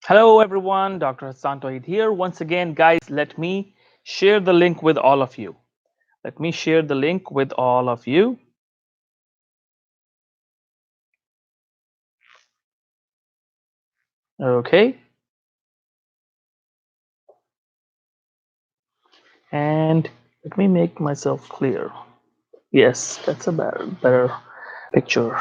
Hello, everyone. Dr. Hassan Tohid here. Once again, guys, let me share the link with all of you. Let me share the link with all of you. Okay. And let me make myself clear. Yes, that's a better picture.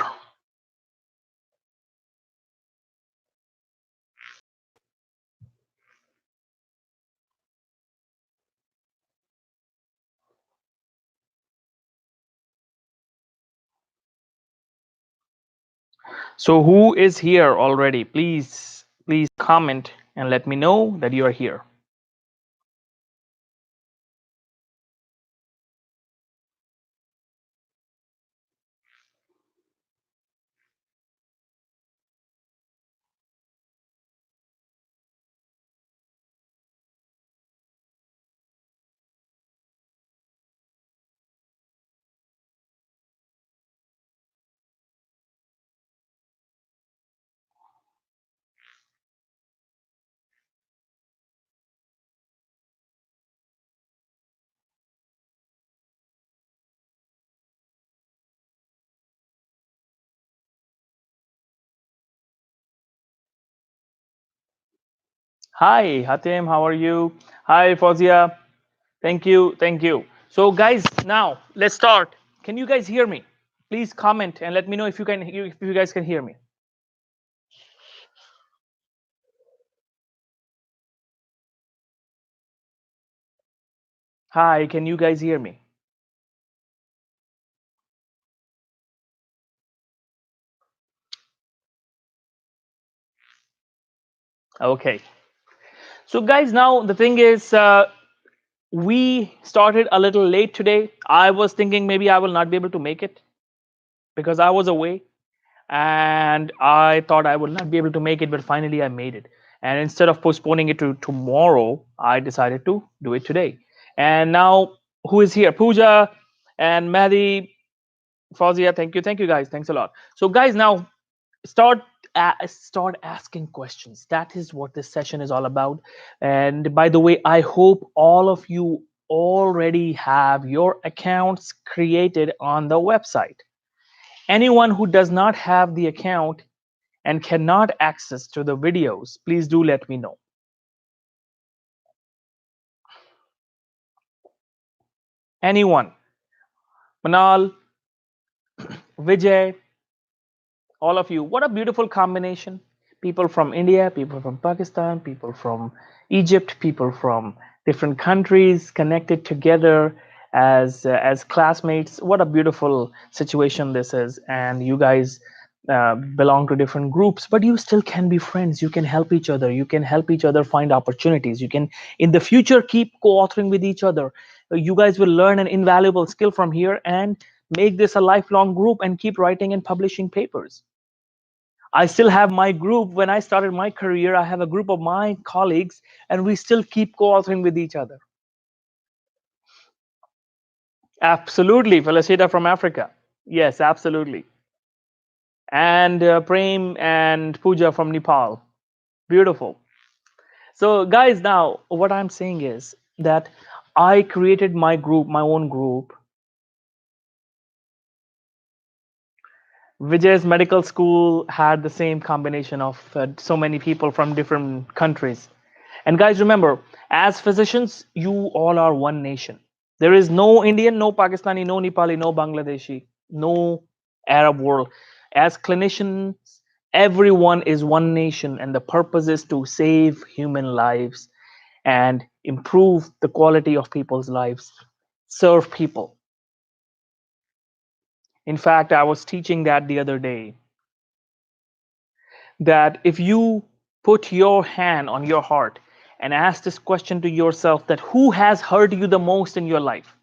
So, who is here already? Please comment and let me know that you are here. Hi, Hatem, how are you? Hi, Fozia. Thank you. Thank you. So, guys, now let's start. Can you guys hear me? Please comment and let me know if you guys can hear me. Hi, can you guys hear me? Okay. So, guys, now the thing is, we started a little late today. I was thinking maybe I will not be able to make it because I was away, and I thought I would not be able to make it, but finally I made it. And instead of postponing it to tomorrow, I decided to do it today. And now, who is here? Pooja and Mehdi, Fauziya. Thank you, guys. Thanks a lot. So, guys, now start start asking questions. That is what this session is all about. And by the way, I hope all of you already have your accounts created on the website. Anyone who does not have the account and cannot access to the videos, please do let me know. Anyone? Manal, Vijay, all of you. What a beautiful combination. People from India, people from Pakistan, people from Egypt, people from different countries connected together as classmates. What a beautiful situation this is. And you guys belong to different groups, but you still can be friends. You can help each other. You can help each other find opportunities. You can, in the future, keep co-authoring with each other. You guys will learn an invaluable skill from here and make this a lifelong group and keep writing and publishing papers. I still have my group. When I started my career, I have a group of my colleagues, and we still keep co-authoring with each other. Absolutely, Felicita from Africa. Yes, absolutely. And Prem and Pooja from Nepal. Beautiful. So, guys, now what I'm saying is that I created my group, my own group. Vijay's medical school had the same combination of so many people from different countries. And guys, remember, as physicians, you all are one nation. There is no Indian, no Pakistani, no Nepali, no Bangladeshi, no Arab world. As clinicians, everyone is one nation, and the purpose is to save human lives and improve the quality of people's lives, serve people. In fact, I was teaching that the other day that if you put your hand on your heart and ask this question to yourself, that who has hurt you the most in your life?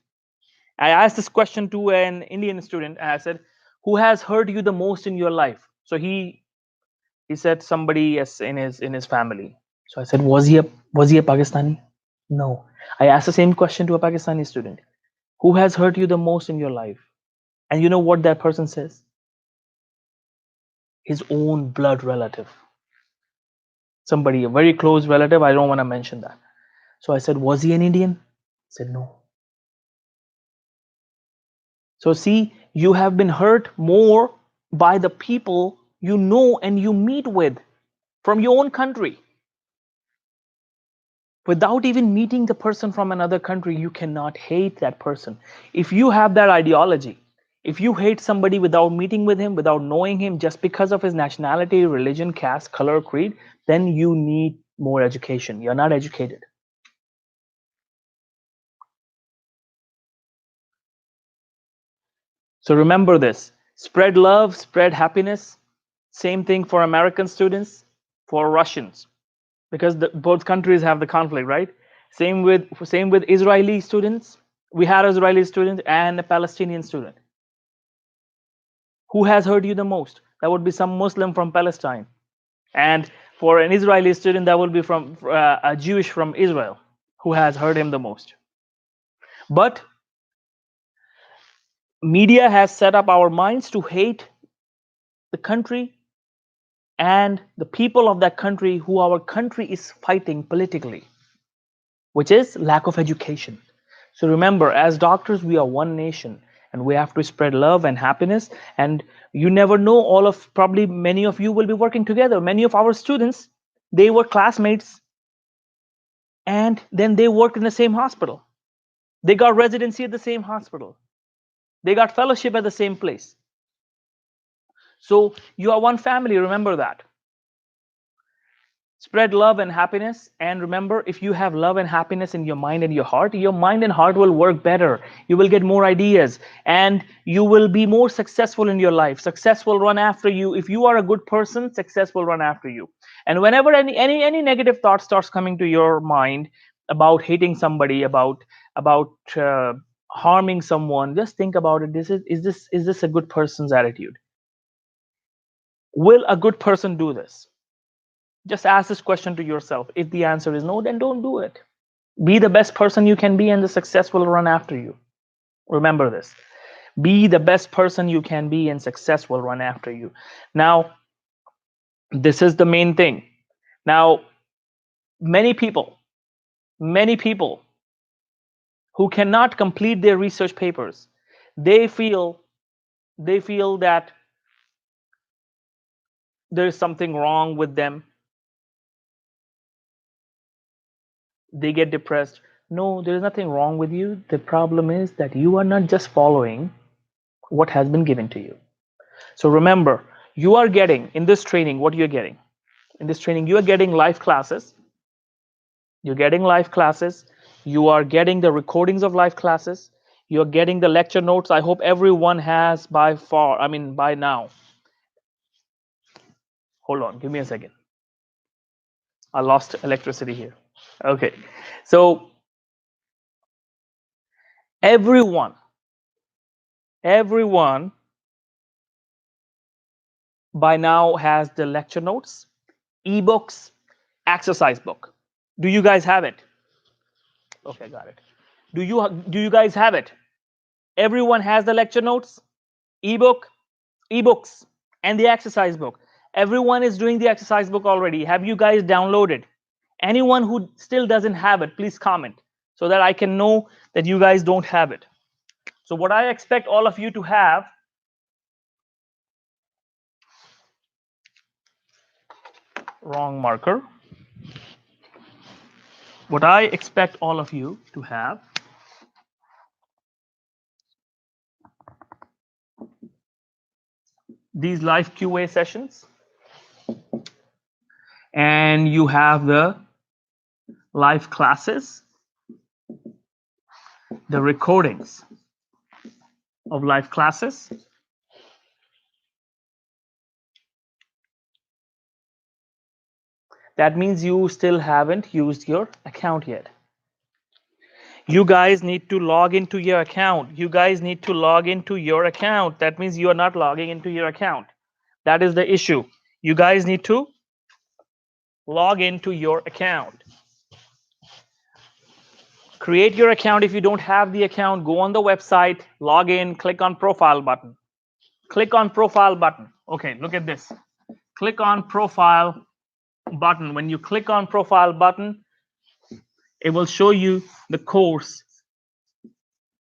I asked this question to an Indian student and I said, who has hurt you the most in your life? So he said somebody, yes, in his family. So I said, was he a Pakistani? No. I asked the same question to a Pakistani student. Who has hurt you the most in your life? And you know what that person says? His own blood relative. Somebody, a very close relative. I don't want to mention that. So I said, was he an Indian? He said, no. So see, you have been hurt more by the people you know and you meet with from your own country. Without even meeting the person from another country, you cannot hate that person. If you have that ideology, if you hate somebody without meeting with him, without knowing him, just because of his nationality, religion, caste, color, creed, then you need more education. You're not educated. So remember this: spread love, spread happiness. Same thing for American students, for Russians, because both countries have the conflict, right? Same with Israeli students. We had an Israeli student and a Palestinian student. Who has hurt you the most? That would be some Muslim from Palestine, and for an Israeli student, that would be from a Jewish from Israel. Who has hurt him the most? But media has set up our minds to hate the country and the people of that country who our country is fighting politically, which is lack of education. So remember, as doctors, we are one nation and we have to spread love and happiness. And you never know, probably many of you will be working together. Many of our students, they were classmates and then they worked in the same hospital. They got residency at the same hospital. They got fellowship at the same place. So you are one family, remember that. Spread love and happiness. And remember, if you have love and happiness in your mind and your mind and heart will work better. You will get more ideas and you will be more successful in your life. Success will run after you. If you are a good person, success will run after you. And whenever any negative thought starts coming to your mind about hating somebody, about harming someone, just think about it. Is this a good person's attitude? Will a good person do this? Just ask this question to yourself. If the answer is no, then don't do it. Be the best person you can be, and the success will run after you. Remember this. Be the best person you can be, and success will run after you. Now, this is the main thing. Now, many people who cannot complete their research papers, they feel that there is something wrong with them. They get depressed. No, there is nothing wrong with you. The problem is that you are not just following what has been given to you. So remember, you are getting in this training what you're getting. In this training, you are getting live classes. You're getting live classes. You are getting the recordings of live classes. You're getting the lecture notes. I hope everyone has by now. Hold on, give me a second. I lost electricity here. Okay. So everyone by now has the lecture notes, ebooks, exercise book. Do you guys have it? Okay, got it. Do you guys have it? Everyone has the lecture notes, ebook, ebooks, and the exercise book. Everyone is doing the exercise book already. Have you guys downloaded? Anyone who still doesn't have it, please comment so that I can know that you guys don't have it. So what I expect all of you to have, wrong marker. What I expect all of you to have these live QA sessions, and you have the live classes, the recordings of live classes. That means you still haven't used your account yet. You guys need to log into your account. You guys need to log into your account. That means you are not logging into your account. That is the issue. You guys need to log into your account. Create your account. If you don't have the account, go on the website, log in, click on profile button. Click on profile button. Okay, look at this. Click on profile button, when you click on profile button, it will show you the course,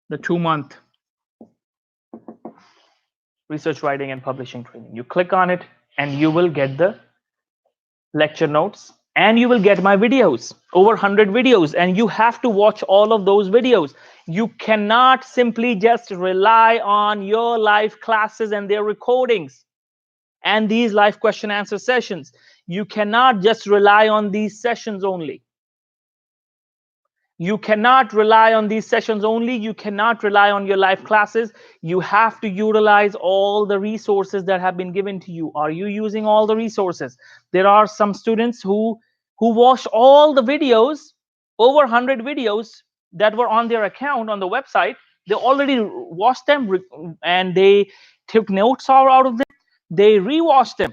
the 2-month research writing and publishing training. You click on it and you will get the lecture notes and you will get my videos, over 100 videos, and you have to watch all of those videos. You cannot simply just rely on your live classes and their recordings and these live question answer sessions. You cannot just rely on these sessions only. You cannot rely on these sessions only. You cannot rely on your live classes. You have to utilize all the resources that have been given to you. Are you using all the resources? There are some students who watched all the videos, over 100 videos that were on their account on the website. They already watched them and they took notes out of them. They rewatched them.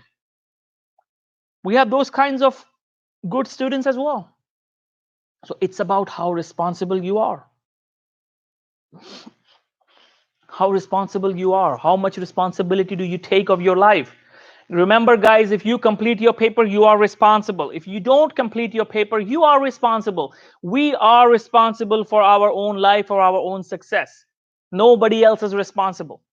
We have those kinds of good students as well. So it's about how responsible you are. How responsible you are. How much responsibility do you take of your life? Remember, guys, if you complete your paper, you are responsible. If you don't complete your paper, you are responsible. We are responsible for our own life or our own success. Nobody else is responsible.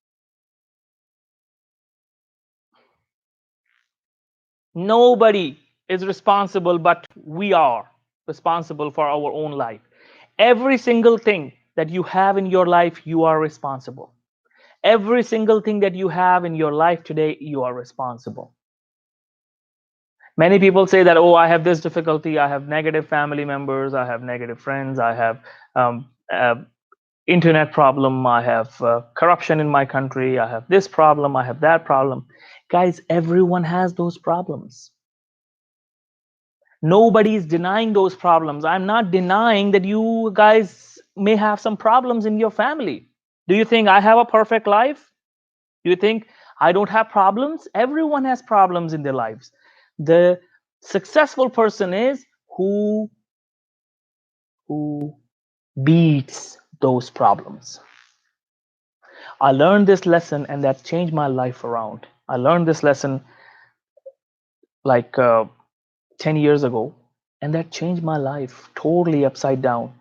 Nobody is responsible, but we are responsible for our own life. Every single thing that you have in your life, you are responsible. Every single thing that you have in your life today, you are responsible. Many people say that, oh, I have this difficulty, I have negative family members, I have negative friends, I have um, uh, internet problem, I have corruption in my country, I have this problem, I have that problem. Guys, everyone has those problems. Nobody is denying those problems. I'm not denying that you guys may have some problems in your family. Do you think I have a perfect life? Do you think I don't have problems? Everyone has problems in their lives. The successful person is who beats those problems. I learned this lesson and that changed my life around. I learned this lesson like 10 years ago, and that changed my life totally upside down.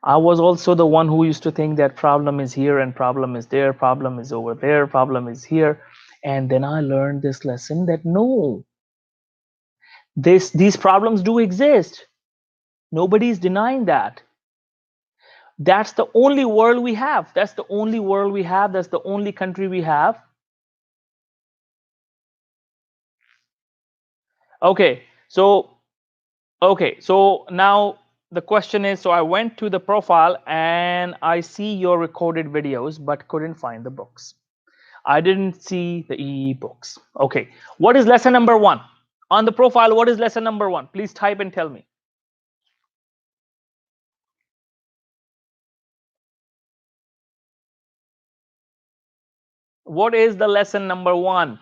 I was also the one who used to think that problem is here and problem is there, problem is over there, problem is here. And then I learned this lesson that no, these problems do exist. Nobody is denying that. That's the only world we have. That's the only world we have. That's the only country we have. Okay, so now the question is, so I went to the profile and I see your recorded videos, but couldn't find the books. I didn't see the e-books. Okay, what is lesson number 1? On the profile, what is lesson number 1? Please type and tell me. What is the lesson number 1?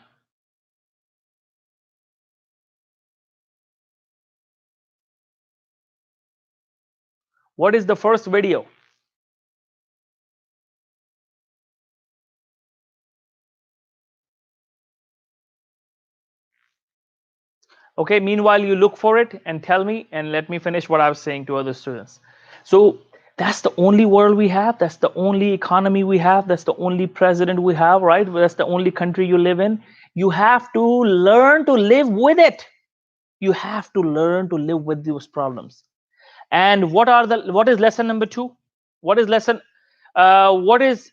What is the first video? Okay, meanwhile, you look for it and tell me, and let me finish what I was saying to other students. So that's the only world we have. That's the only economy we have. That's the only president we have, right? That's the only country you live in. You have to learn to live with it. You have to learn to live with those problems. And what is lesson number 2? What is lesson what is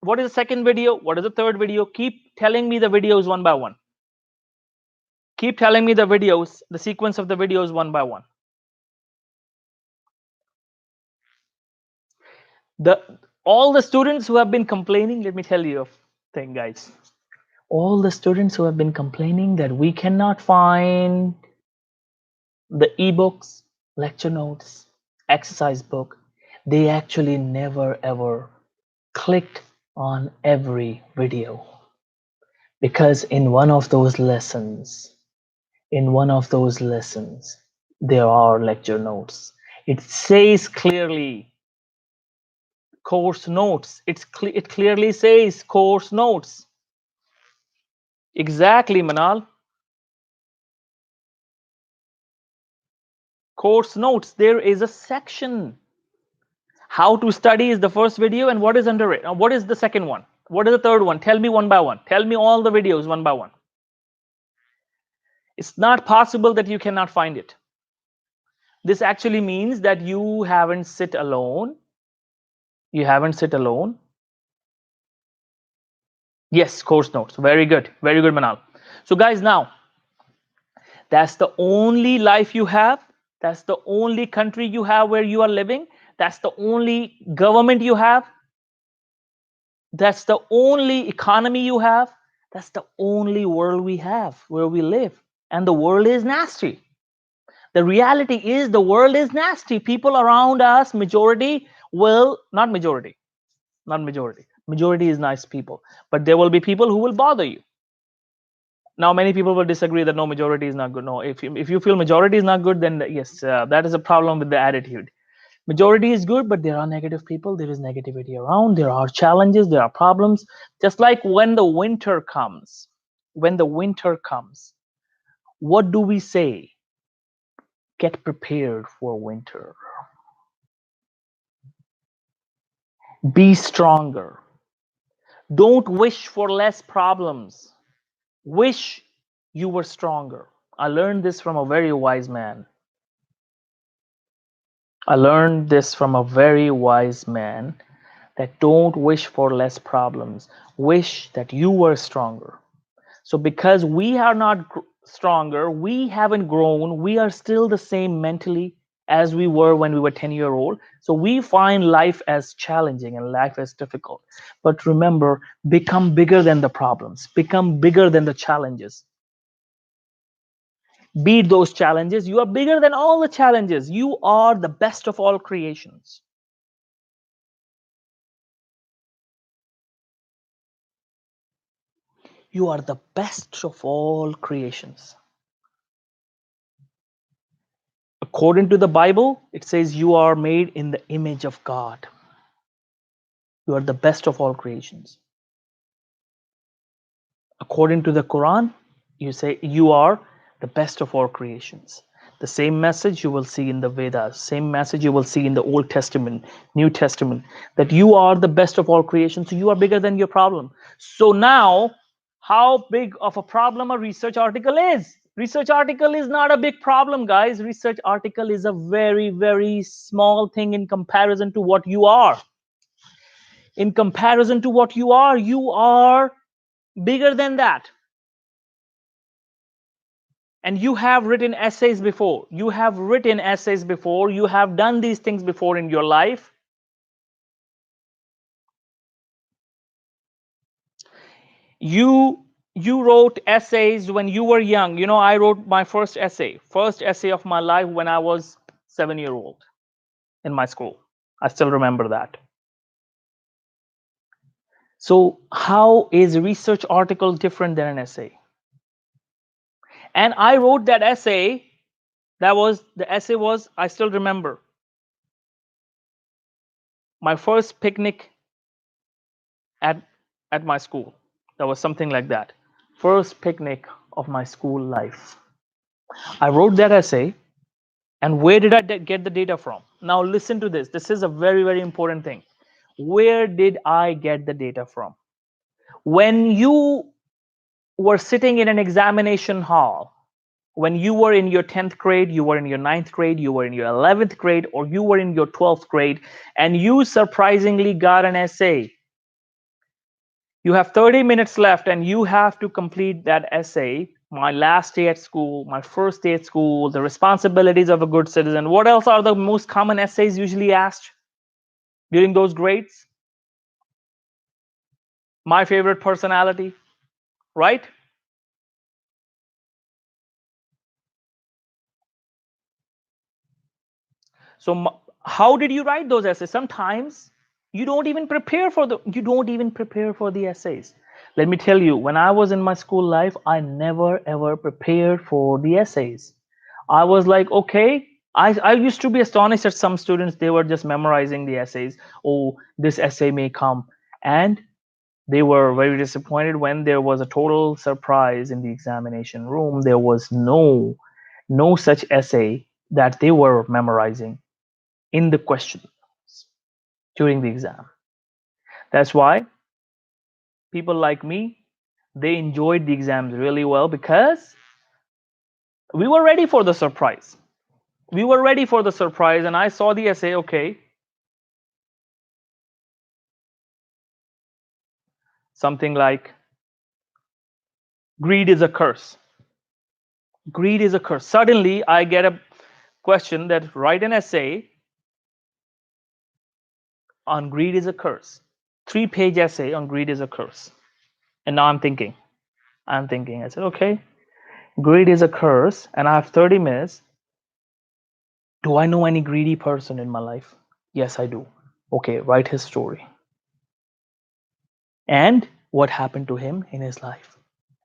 the second video? What is the third video? Keep telling me the videos one by one. Keep telling me the videos, the sequence of the videos one by one. All the students who have been complaining, let me tell you a thing, guys. All the students who have been complaining that we cannot find the ebooks, lecture notes, exercise book, they actually never ever clicked on every video. Because in one of those lessons, there are lecture notes. It says clearly course notes. It clearly says course notes. Exactly, Manal. Course notes, there is a section. How to study is the first video, and what is under it? What is the second one? What is the third one? Tell me one by one. Tell me all the videos one by one. It's not possible that you cannot find it. This actually means that you haven't sit alone. You haven't sit alone. Yes, course notes. Very good. Very good, Manal. So guys, now that's the only life you have. That's the only country you have where you are living. That's the only government you have. That's the only economy you have. That's the only world we have where we live. And the world is nasty. The reality is the world is nasty. People around us, majority will, not majority, not majority. Majority is nice people. But there will be people who will bother you. Now, many people will disagree that no, majority is not good. No, if you feel majority is not good, then yes, that is a problem with the attitude. Majority is good, but there are negative people. There is negativity around. There are challenges. There are problems. Just like when the winter comes, what do we say? Get prepared for winter. Be stronger. Don't wish for less problems. Wish you were stronger. I learned this from a very wise man. That don't wish for less problems. Wish that you were stronger. So because we are not stronger, we haven't grown, we are still the same mentally as we were when we were 10-year-old. So we find life as challenging and life as difficult. But remember, become bigger than the problems, become bigger than the challenges. Beat those challenges. You are bigger than all the challenges. You are the best of all creations. You are the best of all creations. According to the Bible, it says you are made in the image of God. You are the best of all creations. According to the Quran, you say you are the best of all creations. The same message you will see in the Vedas, same message you will see in the Old Testament, New Testament, that you are the best of all creations. So you are bigger than your problem. So now, how big of a problem a research article is? Research article is not a big problem, guys. Research article is a very, very small thing in comparison to what you are. In comparison to what you are bigger than that. And you have written essays before. You have written essays before. You have done these things before in your life. You wrote essays when you were young. You know, I wrote my first essay of my life when I was 7-year-old in my school. I still remember that. So how is a research article different than an essay? And I wrote that essay. The essay was, I still remember, my first picnic at my school. That was something like that. First picnic of my school life. I wrote that essay. And where did I get the data from? Now listen to this. This is a very, very important thing. Where did I get the data from? When you were sitting in an examination hall, when you were in your 10th grade, you were in your 9th grade, you were in your 11th grade, or you were in your 12th grade, and you surprisingly got an essay. You have 30 minutes left and you have to complete that essay. My last day at school, my first day at school, the responsibilities of a good citizen. What else are the most common essays usually asked during those grades? My favorite personality, right? So how did you write those essays? Sometimes you don't even prepare for the essays. Let me tell you, when I was in my school life, I never ever prepared for the essays. I was like, okay, I used to be astonished at some students. They were just memorizing the essays. Oh, this essay may come. And they were very disappointed when there was a total surprise in the examination room. There was no such essay that they were memorizing in the question during the exam. That's why people like me, they enjoyed the exams really well because we were ready for the surprise. We were ready for the surprise, and I saw the essay. Okay, something like greed is a curse. Greed is a curse. Suddenly, I get a question that write an essay on greed is a curse. 3-page essay on greed is a curse. And now I'm thinking, I said, okay, greed is a curse, and I have 30 minutes. Do I know any greedy person in my life? Yes, I do. Okay, write his story. And what happened to him in his life?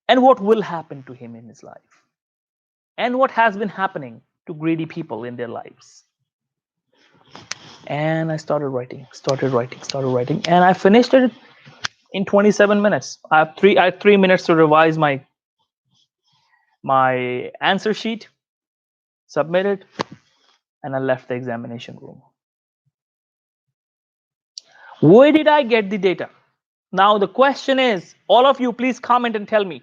And what will happen to him in his life? And what has been happening to greedy people in their lives? And I started writing, and I finished it in 27 minutes. I had 3 minutes to revise my answer sheet, submit it, and I left the examination room. Where did I get the data? Now the question is, all of you please comment and tell me,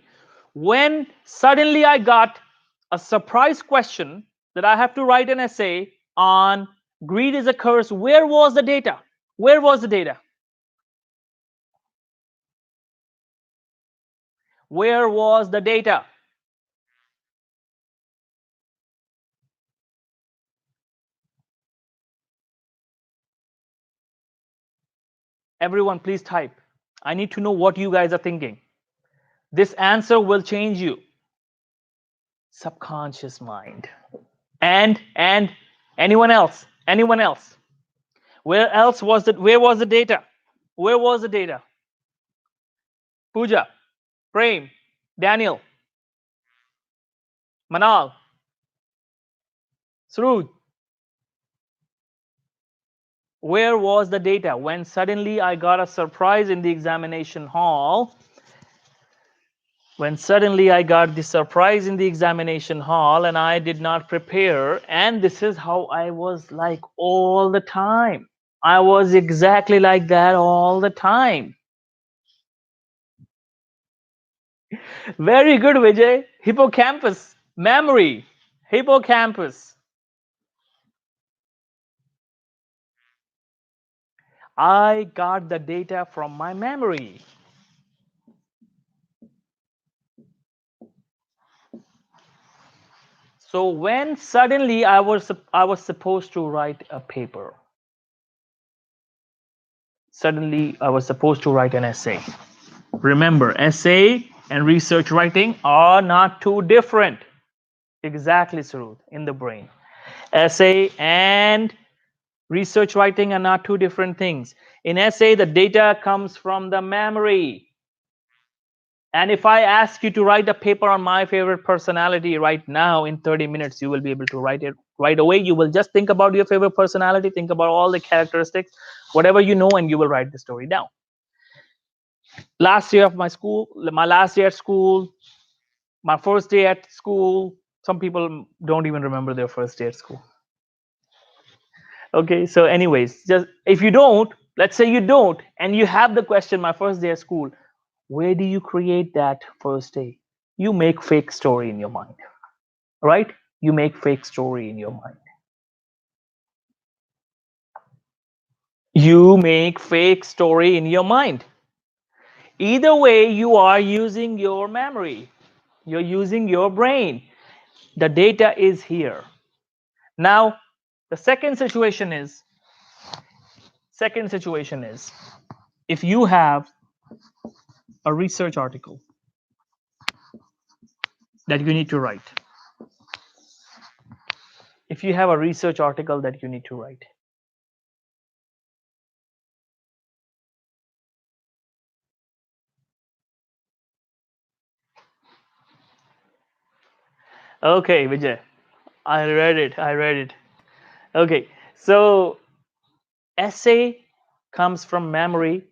when suddenly I got a surprise question that I have to write an essay on greed is a curse, where was the data? Where was the data? Where was the data? Everyone, please type. I need to know what you guys are thinking. This answer will change you. Subconscious mind. And anyone else? Anyone else? Where else was it? Where was the data? Where was the data? Pooja, Prem, Daniel, Manal, Srud. Where was the data when suddenly I got a surprise in the examination hall? When suddenly I got the surprise in the examination hall and I did not prepare, and this is how I was like all the time. I was exactly like that all the time. Very good, Vijay. Hippocampus, memory, hippocampus. I got the data from my memory. So when suddenly I was supposed to write a paper. Suddenly I was supposed to write an essay. Remember, essay and research writing are not too different. Exactly, Sarut, in the brain. Essay and research writing are not two different things. In essay, the data comes from the memory. And if I ask you to write a paper on my favorite personality right now in 30 minutes, you will be able to write it right away. You will just think about your favorite personality, think about all the characteristics, whatever you know, and you will write the story down. Last year of my school, my last day at school, my first day at school, some people don't even remember their first day at school. Okay, so anyways, just if you don't, let's say you don't, and you have the question, my first day at school, where do you create that first day? You make fake story in your mind, right? You make fake story in your mind. You make fake story in your mind. Either way, you are using your memory. You're using your brain. The data is here. Now, the second situation is if you have a research article that you need to write. If you have a research article that you need to write. Okay, Vijay. I read it. Okay. So essay comes from memory.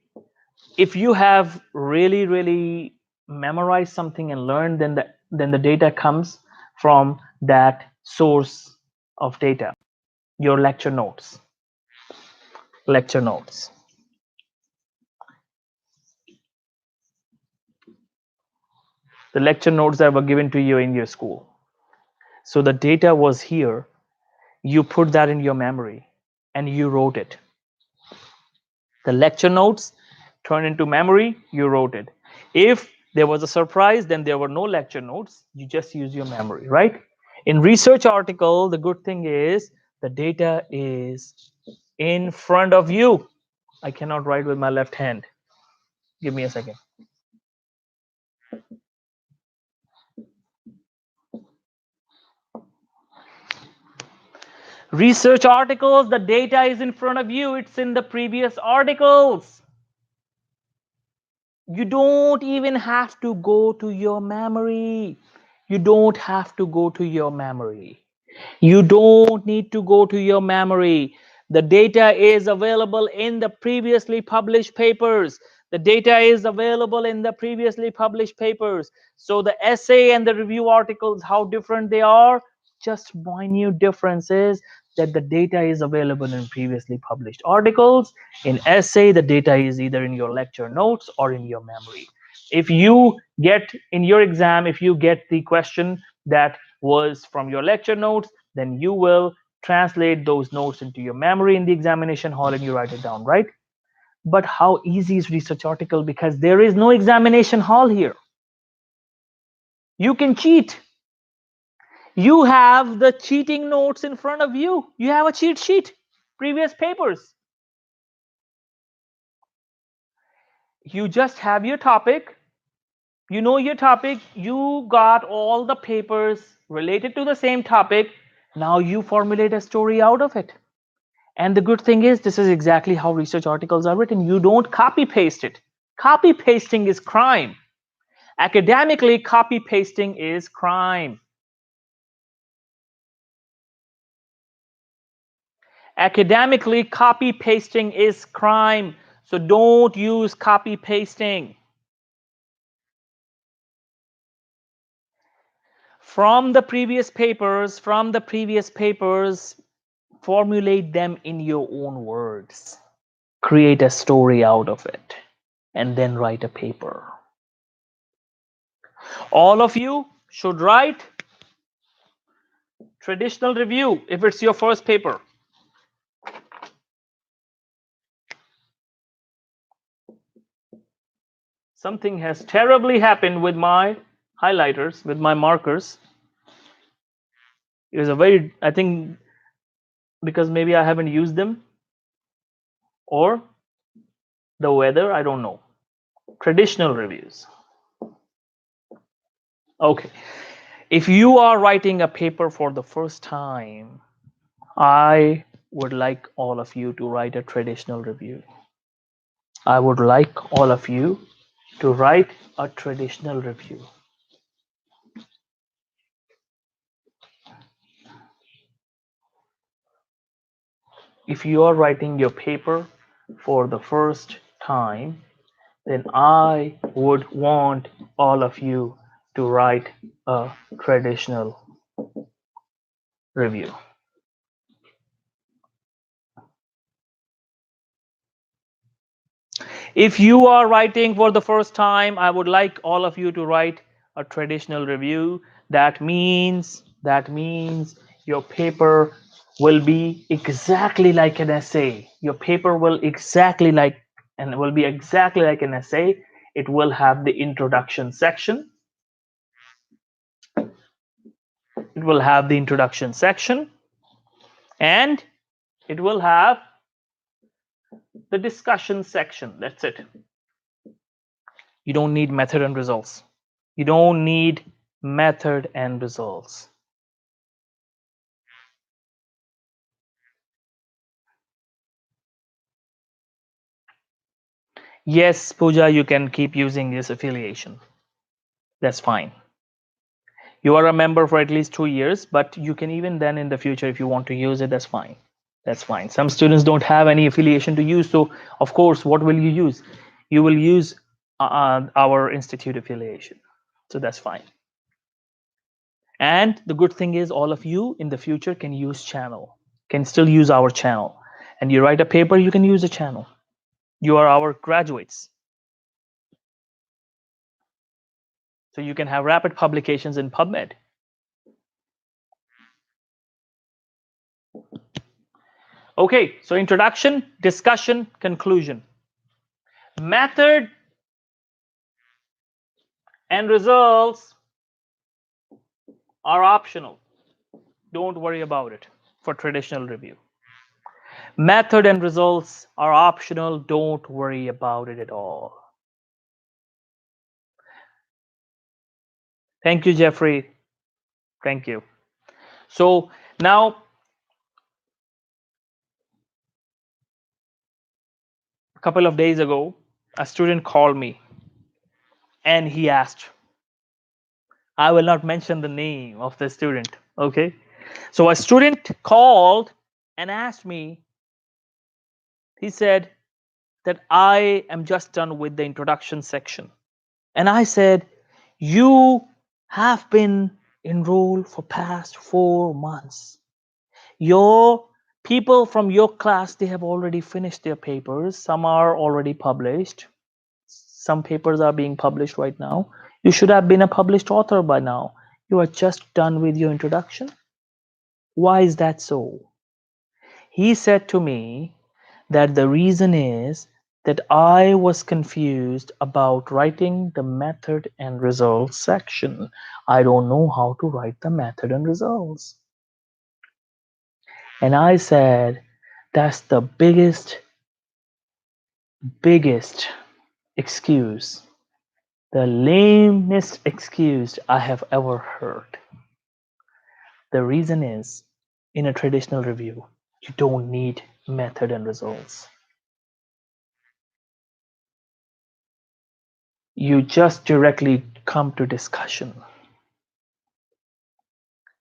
If you have really memorized something and learned, then the data comes from that source of data, your lecture notes. Lecture notes. The lecture notes that were given to you in your school. So the data was here. You put that in your memory and you wrote it. The lecture notes turned into memory, you wrote it. If there was a surprise, then there were no lecture notes. You just use your memory, right? In research article, the good thing is the data is in front of you. I cannot write with my left hand. Give me a second. Research articles, the data is in front of you. It's in the previous articles. You don't even have to go to your memory. You don't have to go to your memory. You don't need to go to your memory. The data is available in the previously published papers. The data is available in the previously published papers. So the essay and the review articles, how different they are, just minute differences that the data is available in previously published articles. In essay, the data is either in your lecture notes or in your memory. If you get in your exam, if you get the question that was from your lecture notes, then you will translate those notes into your memory in the examination hall and you write it down, right? But how easy is research article? Because there is no examination hall here. You can cheat. You have the cheating notes in front of you. You have a cheat sheet, previous papers. You just have your topic. You know your topic. You got all the papers related to the same topic. Now you formulate a story out of it. And the good thing is, this is exactly how research articles are written. You don't copy paste it. Copy pasting is crime. Academically, copy pasting is crime. Academically, copy pasting is crime. So don't use copy pasting. From the previous papers, formulate them in your own words. Create a story out of it, and then write a paper. All of you should write traditional review if it's your first paper. Something has terribly happened with my highlighters, with my markers. It was a very, I think, because maybe I haven't used them or the weather, I don't know. Traditional reviews. Okay. If you are writing a paper for the first time, I would like all of you to write a traditional review. I would like all of you to write a traditional review. If you are writing your paper for the first time, then I would want all of you to write a traditional review. If you are writing for the first time, I would like all of you to write a traditional review. That means your paper will be exactly like an essay. Your paper will be exactly like an essay. It will have the introduction section. It will have the introduction section, and it will have the discussion section. That's it. You don't need method and results. You don't need method and results. Yes, Pooja, you can keep using this affiliation. That's fine. You are a member for at least 2 years, but you can even then in the future, if you want to use it, that's fine. That's fine. Some students don't have any affiliation to use. So, of course, what will you use? You will use our institute affiliation. So that's fine. And the good thing is all of you in the future can use channel, can still use our channel. And you write a paper, you can use the channel. You are our graduates. So you can have rapid publications in PubMed. Okay, so introduction, discussion, conclusion. Method and results are optional. Don't worry about it for traditional review. Method and results are optional. Don't worry about it at all. Thank you, Jeffrey. Thank you. So now, a couple of days ago, a student called me and he asked, I will not mention the name of the student. Okay. So a student called and asked me, he said that I am just done with the introduction section. And I said, you have been enrolled for past 4 months. Your people from your class, they have already finished their papers. Some are already published. Some papers are being published right now. You should have been a published author by now. You are just done with your introduction. Why is that so? He said to me that the reason is that I was confused about writing the method and results section. I don't know how to write the method and results. And I said, that's the biggest excuse, the lamest excuse I have ever heard. The reason is, in a traditional review, you don't need method and results. You just directly come to discussion.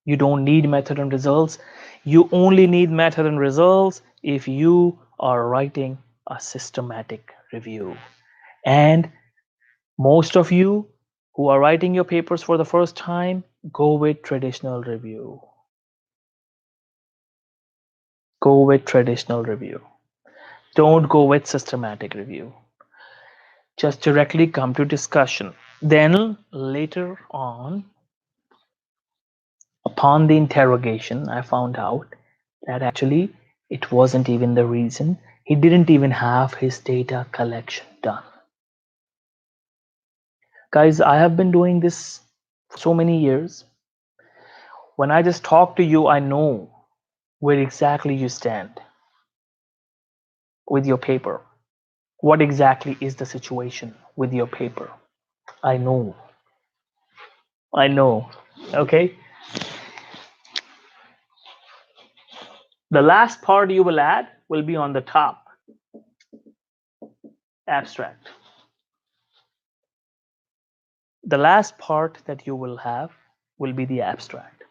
You don't need method and results. You only need method and results if you are writing a systematic review. And most of you who are writing your papers for the first time, go with traditional review. Go with traditional review. Don't go with systematic review. Just directly come to discussion. Then later on, upon the interrogation, I found out that actually it wasn't even the reason. He didn't even have his data collection done. Guys, I have been doing this for so many years. When I just talk to you, I know where exactly you stand with your paper. What exactly is the situation with your paper? I know. I know. Okay. The last part you will add will be on the top. Abstract. The last part that you will have will be the abstract.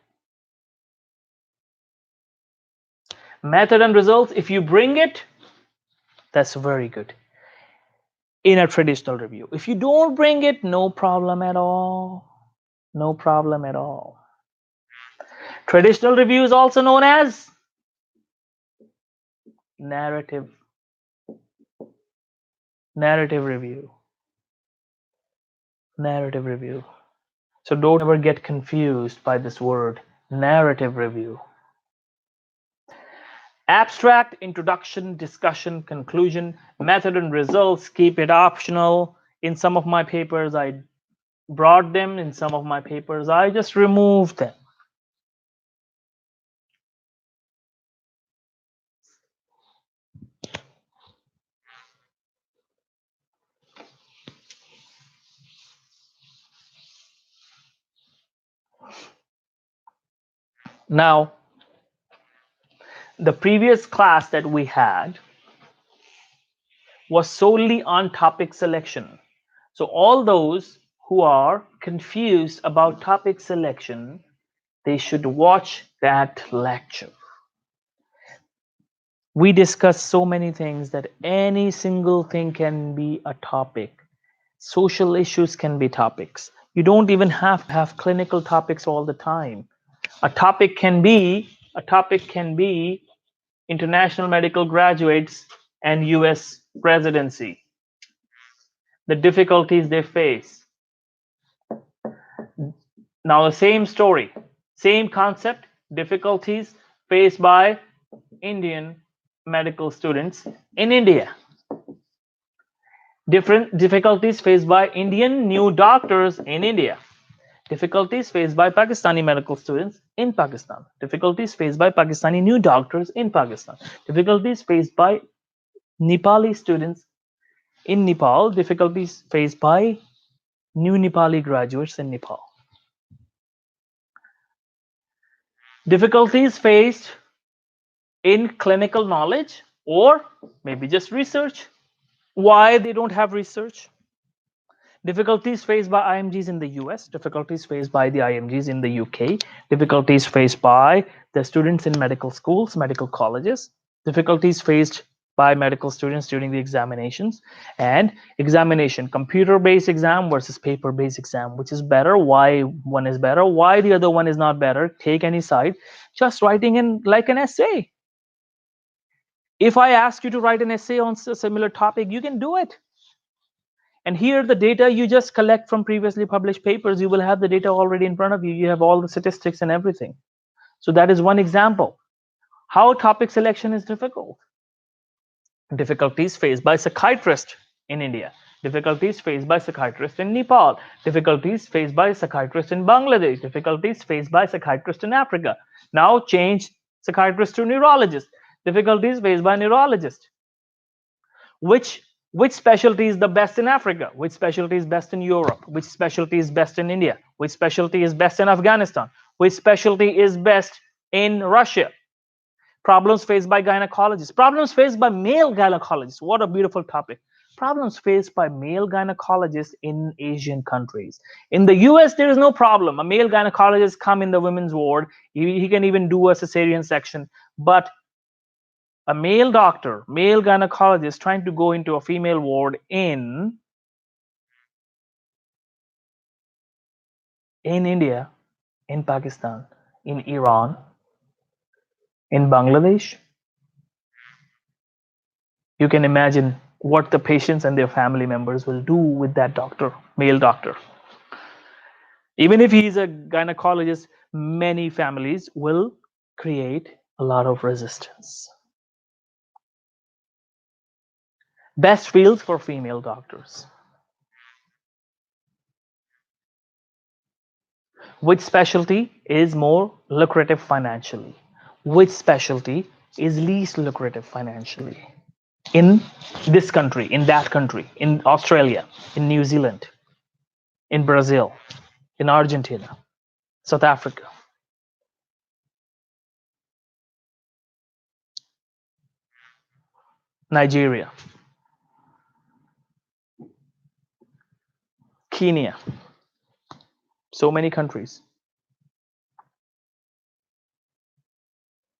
Method and results, if you bring it, that's very good in a traditional review. If you don't bring it, no problem at all. No problem at all. Traditional review is also known as narrative review. Narrative review. So don't ever get confused by this word, narrative review. Abstract, introduction, discussion, conclusion, method and results, keep it optional. In some of my papers, I brought them. In some of my papers, I just removed them. Now, the previous class that we had was solely on topic selection. So all those who are confused about topic selection, they should watch that lecture. We discussed so many things that any single thing can be a topic. Social issues can be topics. You don't even have to have clinical topics all the time. A topic can be international medical graduates and US presidency, the difficulties they face. Now the same story, same concept, difficulties faced by Indian medical students in India. Different difficulties faced by Indian new doctors in India. Difficulties faced by Pakistani medical students in Pakistan. Difficulties faced by Pakistani new doctors in Pakistan. Difficulties faced by Nepali students in Nepal. Difficulties faced by new Nepali graduates in Nepal. Difficulties faced in clinical knowledge or maybe just research. Why they don't have research? Difficulties faced by IMGs in the US, difficulties faced by the IMGs in the UK, difficulties faced by the students in medical schools, medical colleges, difficulties faced by medical students during the examinations, and examination, computer-based exam versus paper-based exam, which is better, why one is better, why the other one is not better, take any side, just writing in like an essay. If I ask you to write an essay on a similar topic, you can do it. And here the data you just collect from previously published papers, you will have the data already in front of you. You have all the statistics and everything. So that is one example. How topic selection is difficult. Difficulties faced by psychiatrists in India. Difficulties faced by psychiatrists in Nepal. Difficulties faced by psychiatrists in Bangladesh. Difficulties faced by psychiatrists in Africa. Now change psychiatrists to neurologists. Difficulties faced by neurologists. Which specialty is the best in Africa? Which specialty is best in Europe? Which specialty is best in India? Which specialty is best in Afghanistan? Which specialty is best in Russia? Problems faced by gynecologists. Problems faced by male gynecologists. What a beautiful topic. Problems faced by male gynecologists in Asian countries. In the US, there is no problem. A male gynecologist come in the women's ward. He can even do a cesarean section. But a male doctor, male gynecologist trying to go into a female ward in India, in Pakistan, in Iran, in Bangladesh, you can imagine what the patients and their family members will do with that doctor, male doctor. Even if he is a gynecologist, many families will create a lot of resistance. Best fields for female doctors. Which specialty is more lucrative financially? Which specialty is least lucrative financially? In this country, in that country, in Australia, in New Zealand, in Brazil, in Argentina, South Africa. Nigeria, Kenya, so many countries.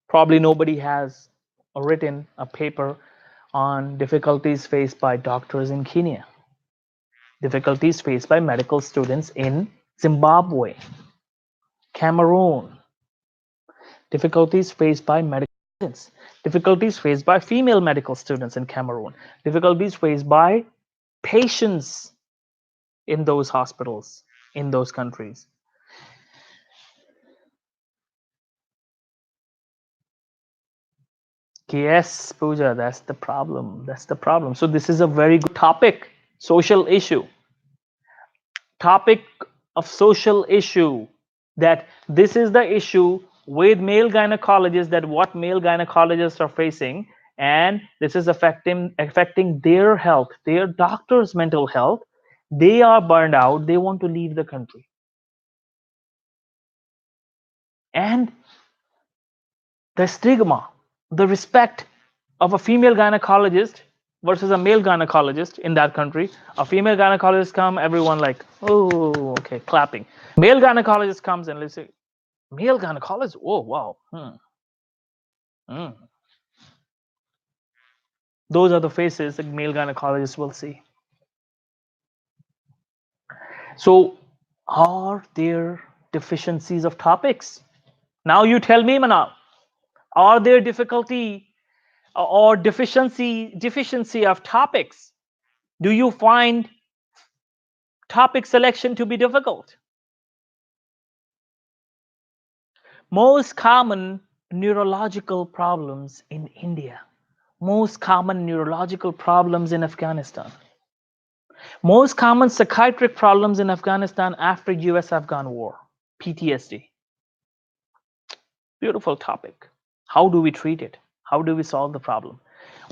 Probably nobody has written a paper on difficulties faced by doctors in Kenya, difficulties faced by medical students in Zimbabwe, Cameroon, difficulties faced by medical students, difficulties faced by female medical students in Cameroon, difficulties faced by patients in those hospitals, in those countries. Yes, Pooja, that's the problem. That's the problem. So this is a very good topic, social issue. Topic of social issue, that this is the issue with male gynecologists, that what male gynecologists are facing, and this is affecting their health, their doctors' mental health. They are burned out. They want to leave the country. And the stigma, the respect of a female gynecologist versus a male gynecologist in that country. A female gynecologist come, everyone like, oh, okay, clapping. Male gynecologist comes and let's say, male gynecologist, oh wow. Those are the faces that male gynecologists will see. So Are there deficiencies of topics? Now you tell me, Manal. Are there difficulty or deficiency of topics? Do you find topic selection to be difficult? Most common neurological problems in India. Most common neurological problems in Afghanistan. Most common psychiatric problems in Afghanistan after US-Afghan war. PTSD. Beautiful topic. How do we treat it? How do we solve the problem?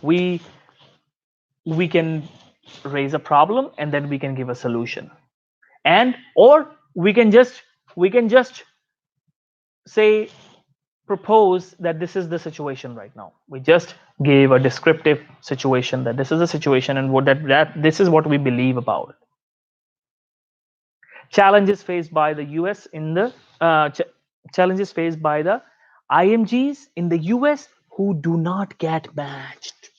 We can raise a problem and then we can give a solution. And or we can just say propose that this is the situation right now. We just gave a descriptive situation that this is the situation and what that this is what we believe about it. Challenges faced by the US in the challenges faced by the IMGs in the US who do not get matched,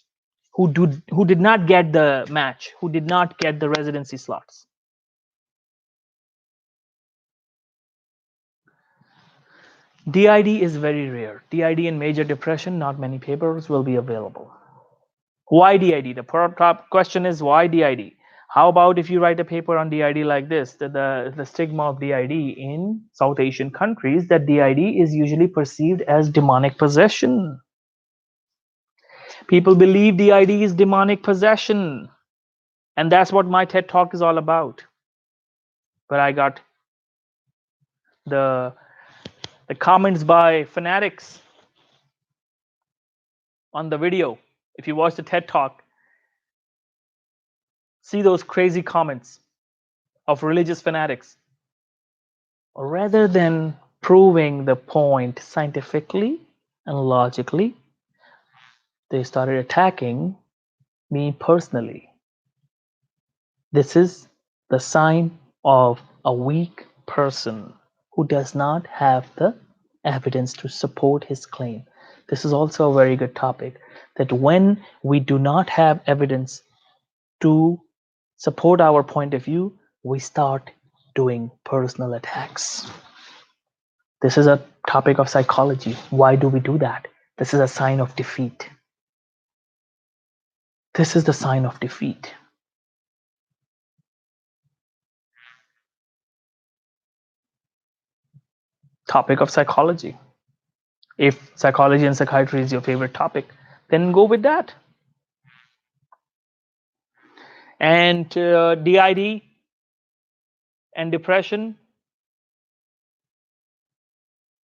who did not get the match, who did not get the residency slots. DID is very rare. DID in major depression, not many papers will be available. Why DID? The top question is why DID? How about if you write a paper on DID like this, that the stigma of DID in South Asian countries, that DID is usually perceived as demonic possession. People believe DID is demonic possession. And that's what my TED talk is all about. But I got the comments by fanatics on the video. If you watch the TED talk, see those crazy comments of religious fanatics. Rather than proving the point scientifically and logically, they started attacking me personally. This is the sign of a weak person who does not have the evidence to support his claim. This is also a very good topic, that when we do not have evidence to support our point of view, we start doing personal attacks. This is a topic of psychology. Why do we do that? This is a sign of defeat. This is the sign of defeat. Topic of psychology. If psychology and psychiatry is your favorite topic, then go with that. And DID and depression.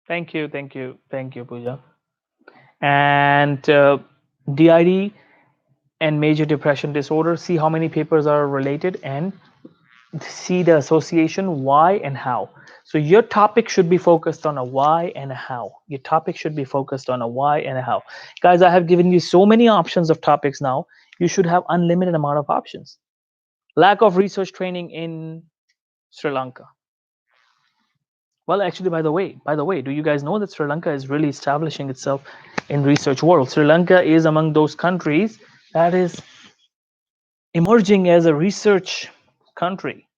Thank you, Pooja. And DID and major depression disorder. See how many papers are related and see the association, why and how. So your topic should be focused on a why and a how. Your topic should be focused on a why and a how. Guys, I have given you so many options of topics now. You should have unlimited amount of options. Lack of research training in Sri Lanka. Well, actually, by the way, do you guys know that Sri Lanka is really establishing itself in research world? Sri Lanka is among those countries that is emerging as a research country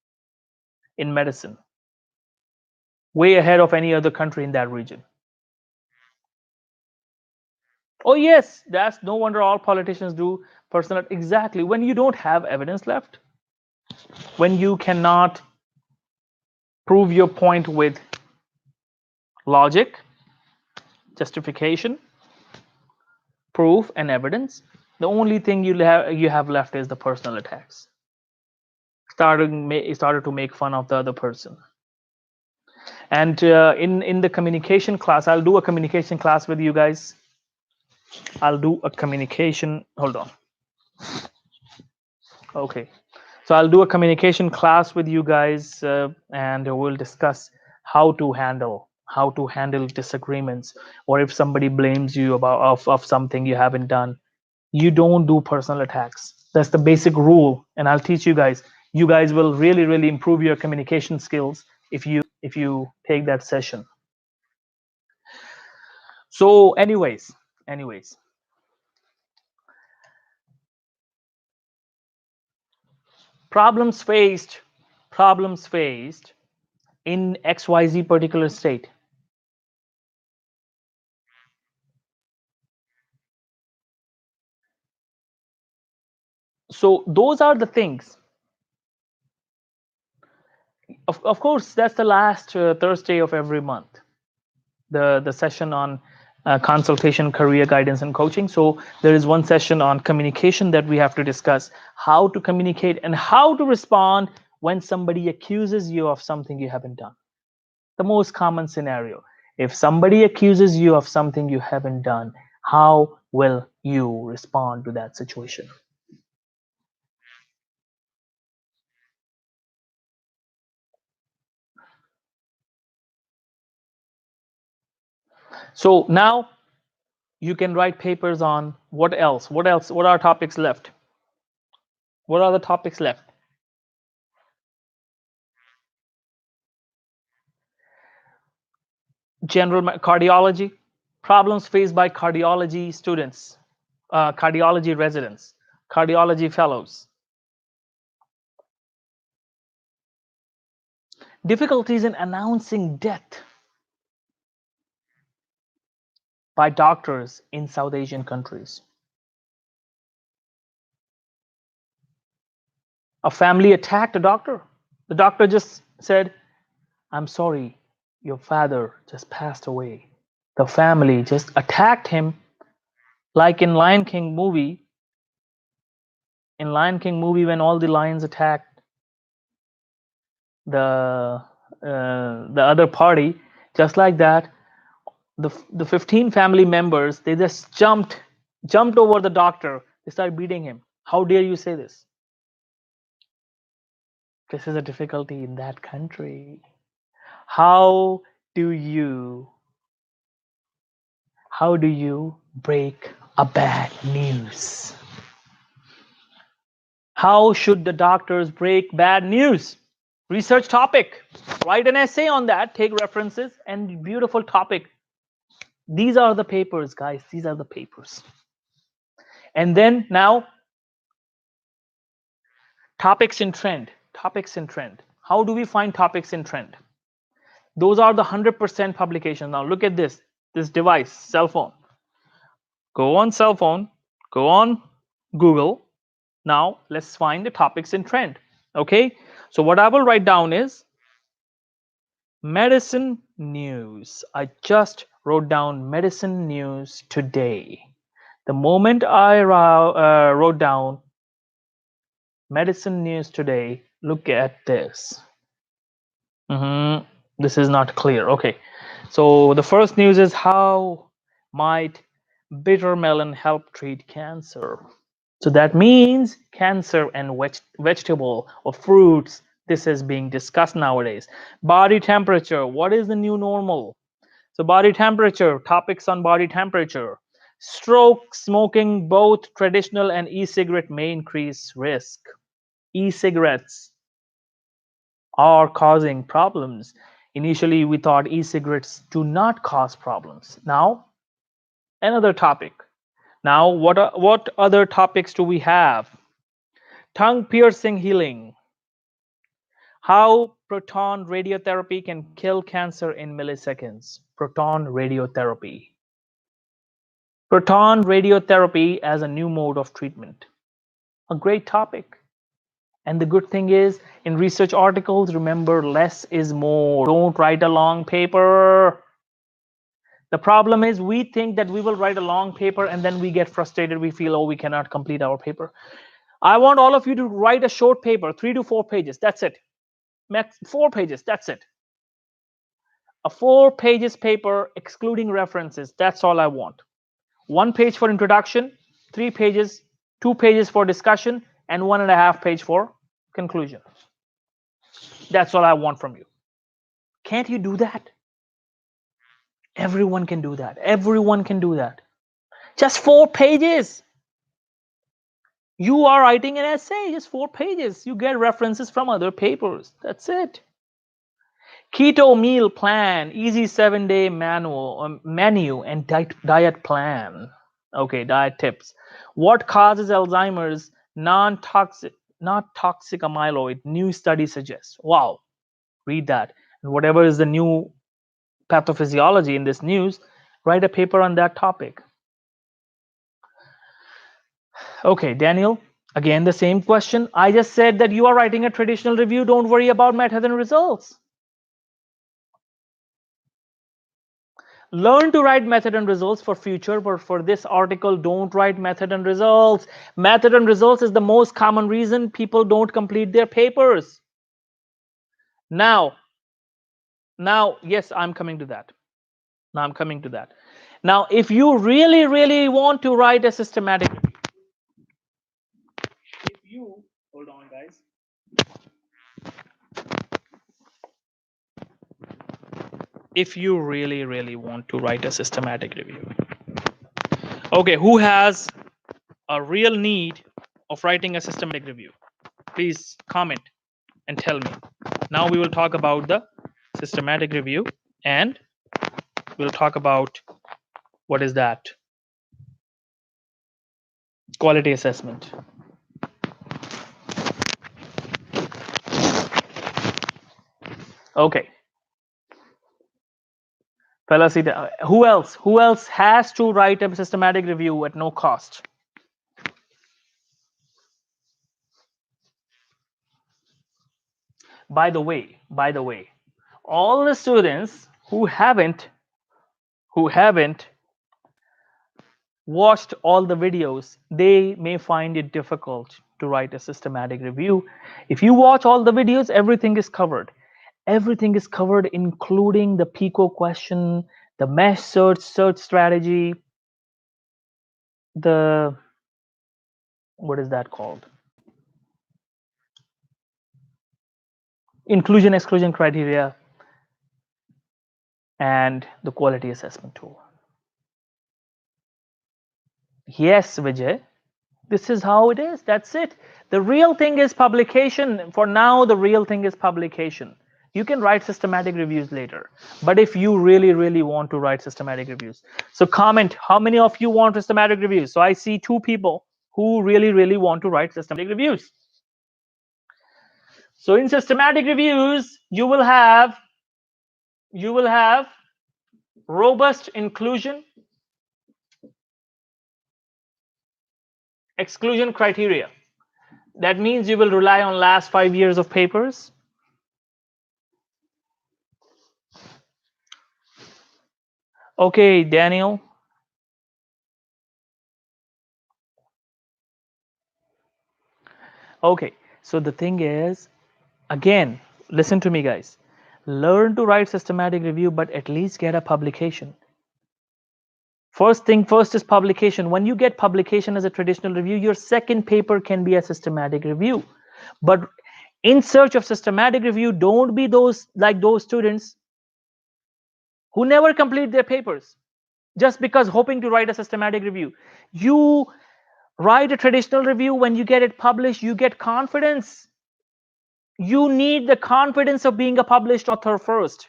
in medicine, way ahead of any other country in that region. Oh yes, that's no wonder all politicians do personal. Exactly. When you don't have evidence left, when you cannot prove your point with logic, justification, proof, and evidence, the only thing you have left is the personal attacks. Started to make fun of the other person. And in the communication class, I'll do a communication class with you guys. I'll do a communication. Hold on. Okay. So I'll do a communication class with you guys, and we'll discuss how to handle disagreements, or if somebody blames you of something you haven't done. You don't do personal attacks. That's the basic rule, and I'll teach you guys. You guys will really improve your communication skills if you take that session. So, anyways, problems faced in XYZ particular state. So those are the things. Of course, that's the last Thursday of every month, the session on consultation, career guidance, and coaching. So there is one session on communication that we have to discuss how to communicate and how to respond when somebody accuses you of something you haven't done. The most common scenario. If somebody accuses you of something you haven't done, how will you respond to that situation? So now you can write papers on what else? What else? What are topics left? What are the topics left? General cardiology, problems faced by cardiology students, cardiology residents, cardiology fellows, difficulties in announcing death by doctors in South Asian countries. A family attacked a doctor. The doctor just said, "I'm sorry, your father just passed away." The family just attacked him, like in Lion King movie. In Lion King movie, when all the lions attacked the other party, just like that, the 15 family members, they just jumped over the doctor. They started beating him. How dare you say this? This is a difficulty in that country. How do you how do you break a bad news? How should the doctors break bad news? Research topic. Write an essay on that, take references, and beautiful topic. These are the papers, guys. These are the papers. And then now, topics in trend. Topics in trend. How do we find topics in trend? Those are the 100% publications. Now look at this device, cell phone. Go on cell phone, go on Google. Now let's find the topics in trend. Okay, so what I will write down is medicine news. I just wrote down medicine news today. The moment I wrote down medicine news today, look at this. This is not clear. Okay, so the first news is how might bitter melon help treat cancer? So that means cancer and vegetable or fruits. This is being discussed nowadays. Body temperature. What is the new normal? So body temperature, topics on body temperature. Stroke, smoking, both traditional and e-cigarette may increase risk. E-cigarettes are causing problems. Initially, we thought e-cigarettes do not cause problems. Now, another topic. Now, what other topics do we have? Tongue piercing healing. How proton radiotherapy can kill cancer in milliseconds. Proton radiotherapy. Proton radiotherapy as a new mode of treatment. A great topic. And the good thing is, in research articles, remember, less is more. Don't write a long paper. The problem is we think that we will write a long paper and then we get frustrated. We feel, oh, we cannot complete our paper. I want all of you to write a short paper, 3 to 4 pages. That's it. Max 4 pages. That's it. A 4 pages paper excluding references. That's all I want. 1 page for introduction, 3 pages, 2 pages for discussion, and 1.5 page for conclusion. That's all I want from you. Can't you do that? Everyone can do that. Everyone can do that. Just 4 pages. You are writing an essay, just 4 pages. You get references from other papers. That's it. Keto meal plan, easy 7-day menu and diet plan. Okay, diet tips. What causes Alzheimer's? Not toxic amyloid. New study suggests. Wow, read that. whatever is the new pathophysiology in this news, write a paper on that topic. Okay, Daniel, again the same question. I just said that you are writing a traditional review. Don't worry about method and results. Learn to write method and results for future, but for this article, don't write method and results. Method and results is the most common reason people don't complete their papers. Now, yes, I'm coming to that. Now, if you really, really want to write a systematic review, if you, hold on, guys. If you really, really want to write a systematic review, okay, who has a real need of writing a systematic review? Please comment and tell me. Now we will talk about the systematic review, and we'll talk about what is that? Quality assessment. Okay. Fellas, who else has to write a systematic review at no cost? By the way, all the students who haven't watched all the videos, they may find it difficult to write a systematic review. If you watch all the videos, everything is covered. Everything is covered, including the PICO question, the mesh search strategy, the, what is that called? Inclusion exclusion criteria, and the quality assessment tool. Yes, Vijay, this is how it is. That's it. The real thing is publication. For now, the real thing is publication. You can write systematic reviews later, but if you really, really want to write systematic reviews, so comment how many of you want systematic reviews. So I see 2 people who really, really want to write systematic reviews. So in systematic reviews, you will have robust inclusion exclusion criteria. That means you will rely on last 5 years of papers. Okay, Daniel. Okay, so the thing is, again, listen to me, guys. Learn to write systematic review, but at least get a publication. First thing first is publication. When you get publication as a traditional review, your second paper can be a systematic review. But in search of systematic review, don't be those students who never complete their papers just because hoping to write a systematic review. You write a traditional review. When you get it published, you get confidence. You need the confidence of being a published author first.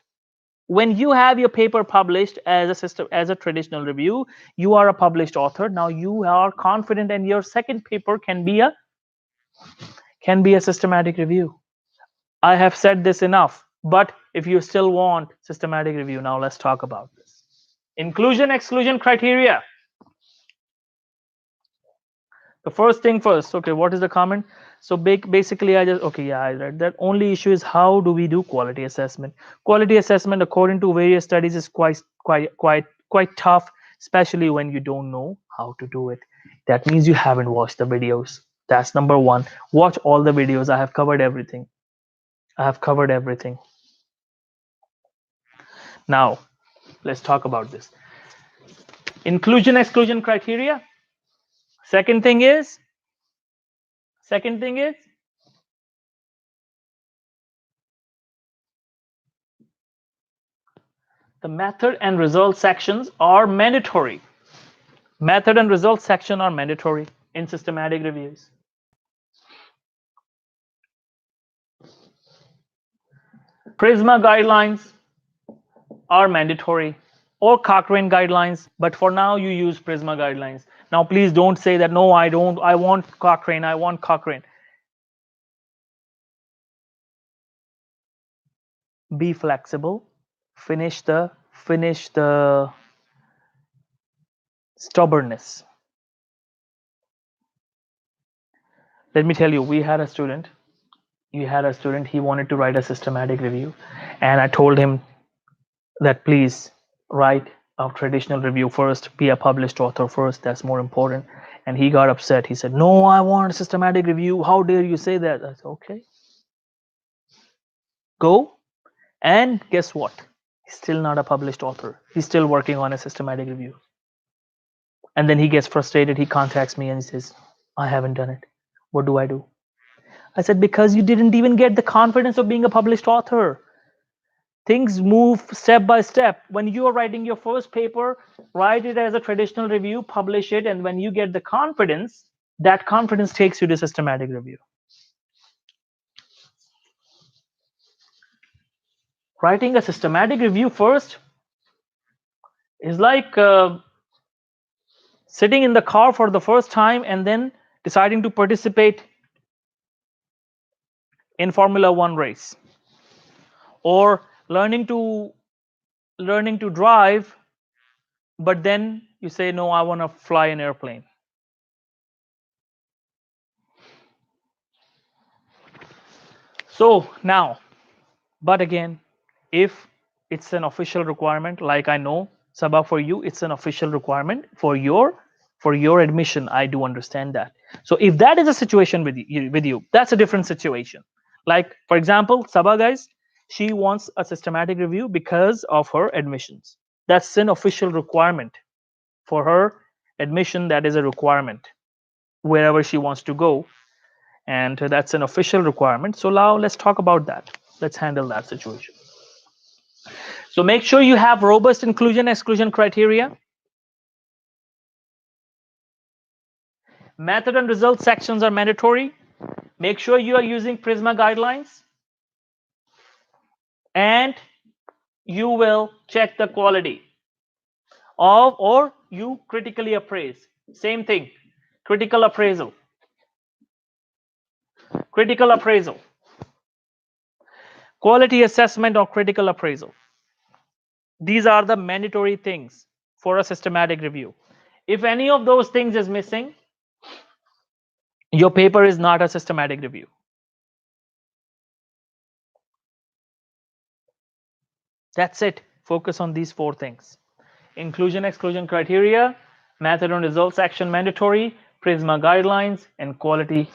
When you have your paper published as a traditional review, you are a published author. Now you are confident, and your second paper can be a systematic review. I have said this enough, but if you still want systematic review, now let's talk about this. Inclusion exclusion criteria. The first thing first. Okay, what is the comment? So basically, I read that. Only issue is how do we do quality assessment? Quality assessment, according to various studies, is quite tough, especially when you don't know how to do it. That means you haven't watched the videos. That's number one. Watch all the videos. I have covered everything. Now, let's talk about this. Inclusion exclusion criteria. Second thing is the method and result sections are mandatory. Method and result section are mandatory in systematic reviews. Prisma guidelines are mandatory, or Cochrane guidelines, but for now you use Prisma guidelines. Now please don't say that, no, I don't, I want Cochrane. be flexible, finish the stubbornness. Let me tell you, we had a student. He wanted to write a systematic review, and I told him that please write a traditional review first, be a published author first, that's more important. And he got upset. He said, no, I want a systematic review. How dare you say that? I said, okay, go. And guess what? He's still not a published author. He's still working on a systematic review. And then he gets frustrated. He contacts me and he says, I haven't done it. What do I do? I said, because you didn't even get the confidence of being a published author. Things move step by step. When you are writing your first paper, write it as a traditional review, publish it, and when you get the confidence, that confidence takes you to systematic review. Writing a systematic review first is like sitting in the car for the first time and then deciding to participate in Formula One race, or learning to drive, but then you say, no, I want to fly an airplane. So now, but again, if it's an official requirement, like I know, Sabah, for you, it's an official requirement for your admission. I do understand that. So if that is a situation with you, that's a different situation. Like, for example, Sabah, guys, she wants a systematic review because of her admissions. That's an official requirement for her admission. That is a requirement wherever she wants to go, and that's an official requirement. So now let's talk about that. Let's handle that situation. So make sure you have robust inclusion exclusion criteria. Method and result sections are mandatory. Make sure you are using Prisma guidelines, and you will check the quality of, or you critically appraise. Same thing, critical appraisal. Critical appraisal. Quality assessment or critical appraisal. These are the mandatory things for a systematic review. If any of those things is missing, your paper is not a systematic review. That's it. Focus on these 4 things. Inclusion exclusion criteria, method and results action mandatory, Prisma guidelines, and quality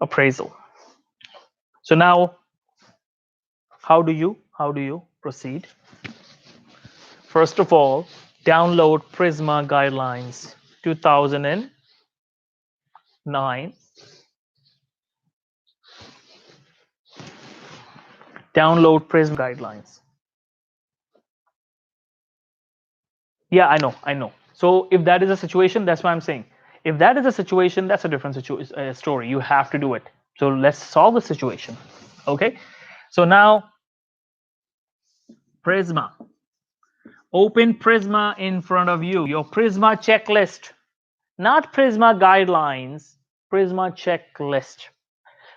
appraisal. So now, how do you proceed? First of all, download Prisma guidelines 2009. Download Prisma guidelines. Yeah, I know. So if that is a situation, that's why I'm saying, if that is a situation, that's a different story. You have to do it. So let's solve the situation. Okay. So now, Prisma. Open Prisma in front of you. Your Prisma checklist, not Prisma guidelines. Prisma checklist.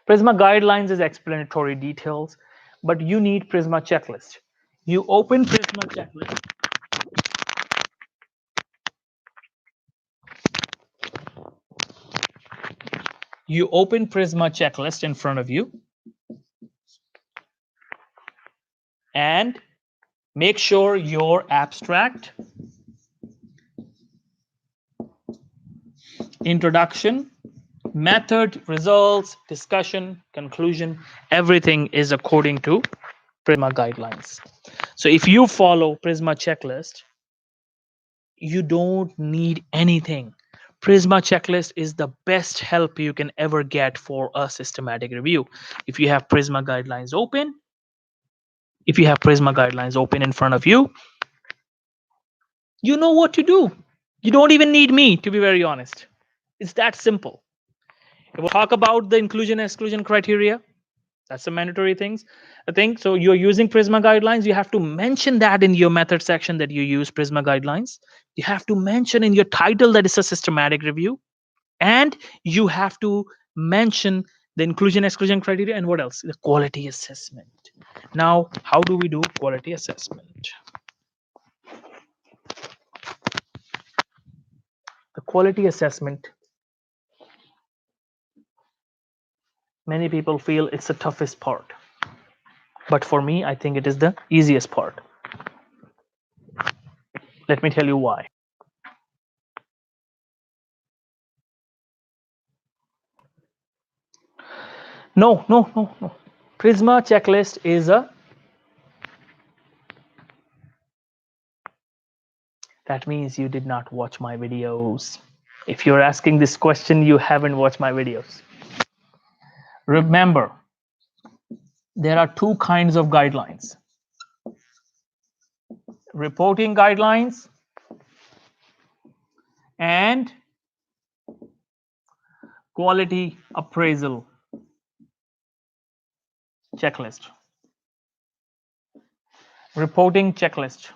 Prisma guidelines is explanatory details, but you need Prisma checklist. You open Prisma checklist. You open Prisma checklist in front of you, and make sure your abstract, introduction, method, results, discussion, conclusion, everything is according to Prisma guidelines. So if you follow Prisma checklist, you don't need anything. Prisma checklist is the best help you can ever get for a systematic review. If you have Prisma guidelines open, in front of you, you know what to do. You don't even need me, to be very honest. It's that simple. We'll talk about the inclusion exclusion criteria. That's the mandatory things. I think so. You're using Prisma guidelines. You have to mention that in your method section that you use Prisma guidelines. You have to mention in your title that it's a systematic review, and you have to mention the inclusion exclusion criteria, and what else? The quality assessment. Now, how do we do quality assessment? The quality assessment, many people feel it's the toughest part, but for me, I think it is the easiest part. Let me tell you why. No. Prisma checklist is a, that means you did not watch my videos. If you're asking this question, you haven't watched my videos. Remember, there are two kinds of guidelines: reporting guidelines and quality appraisal checklist. Reporting checklist.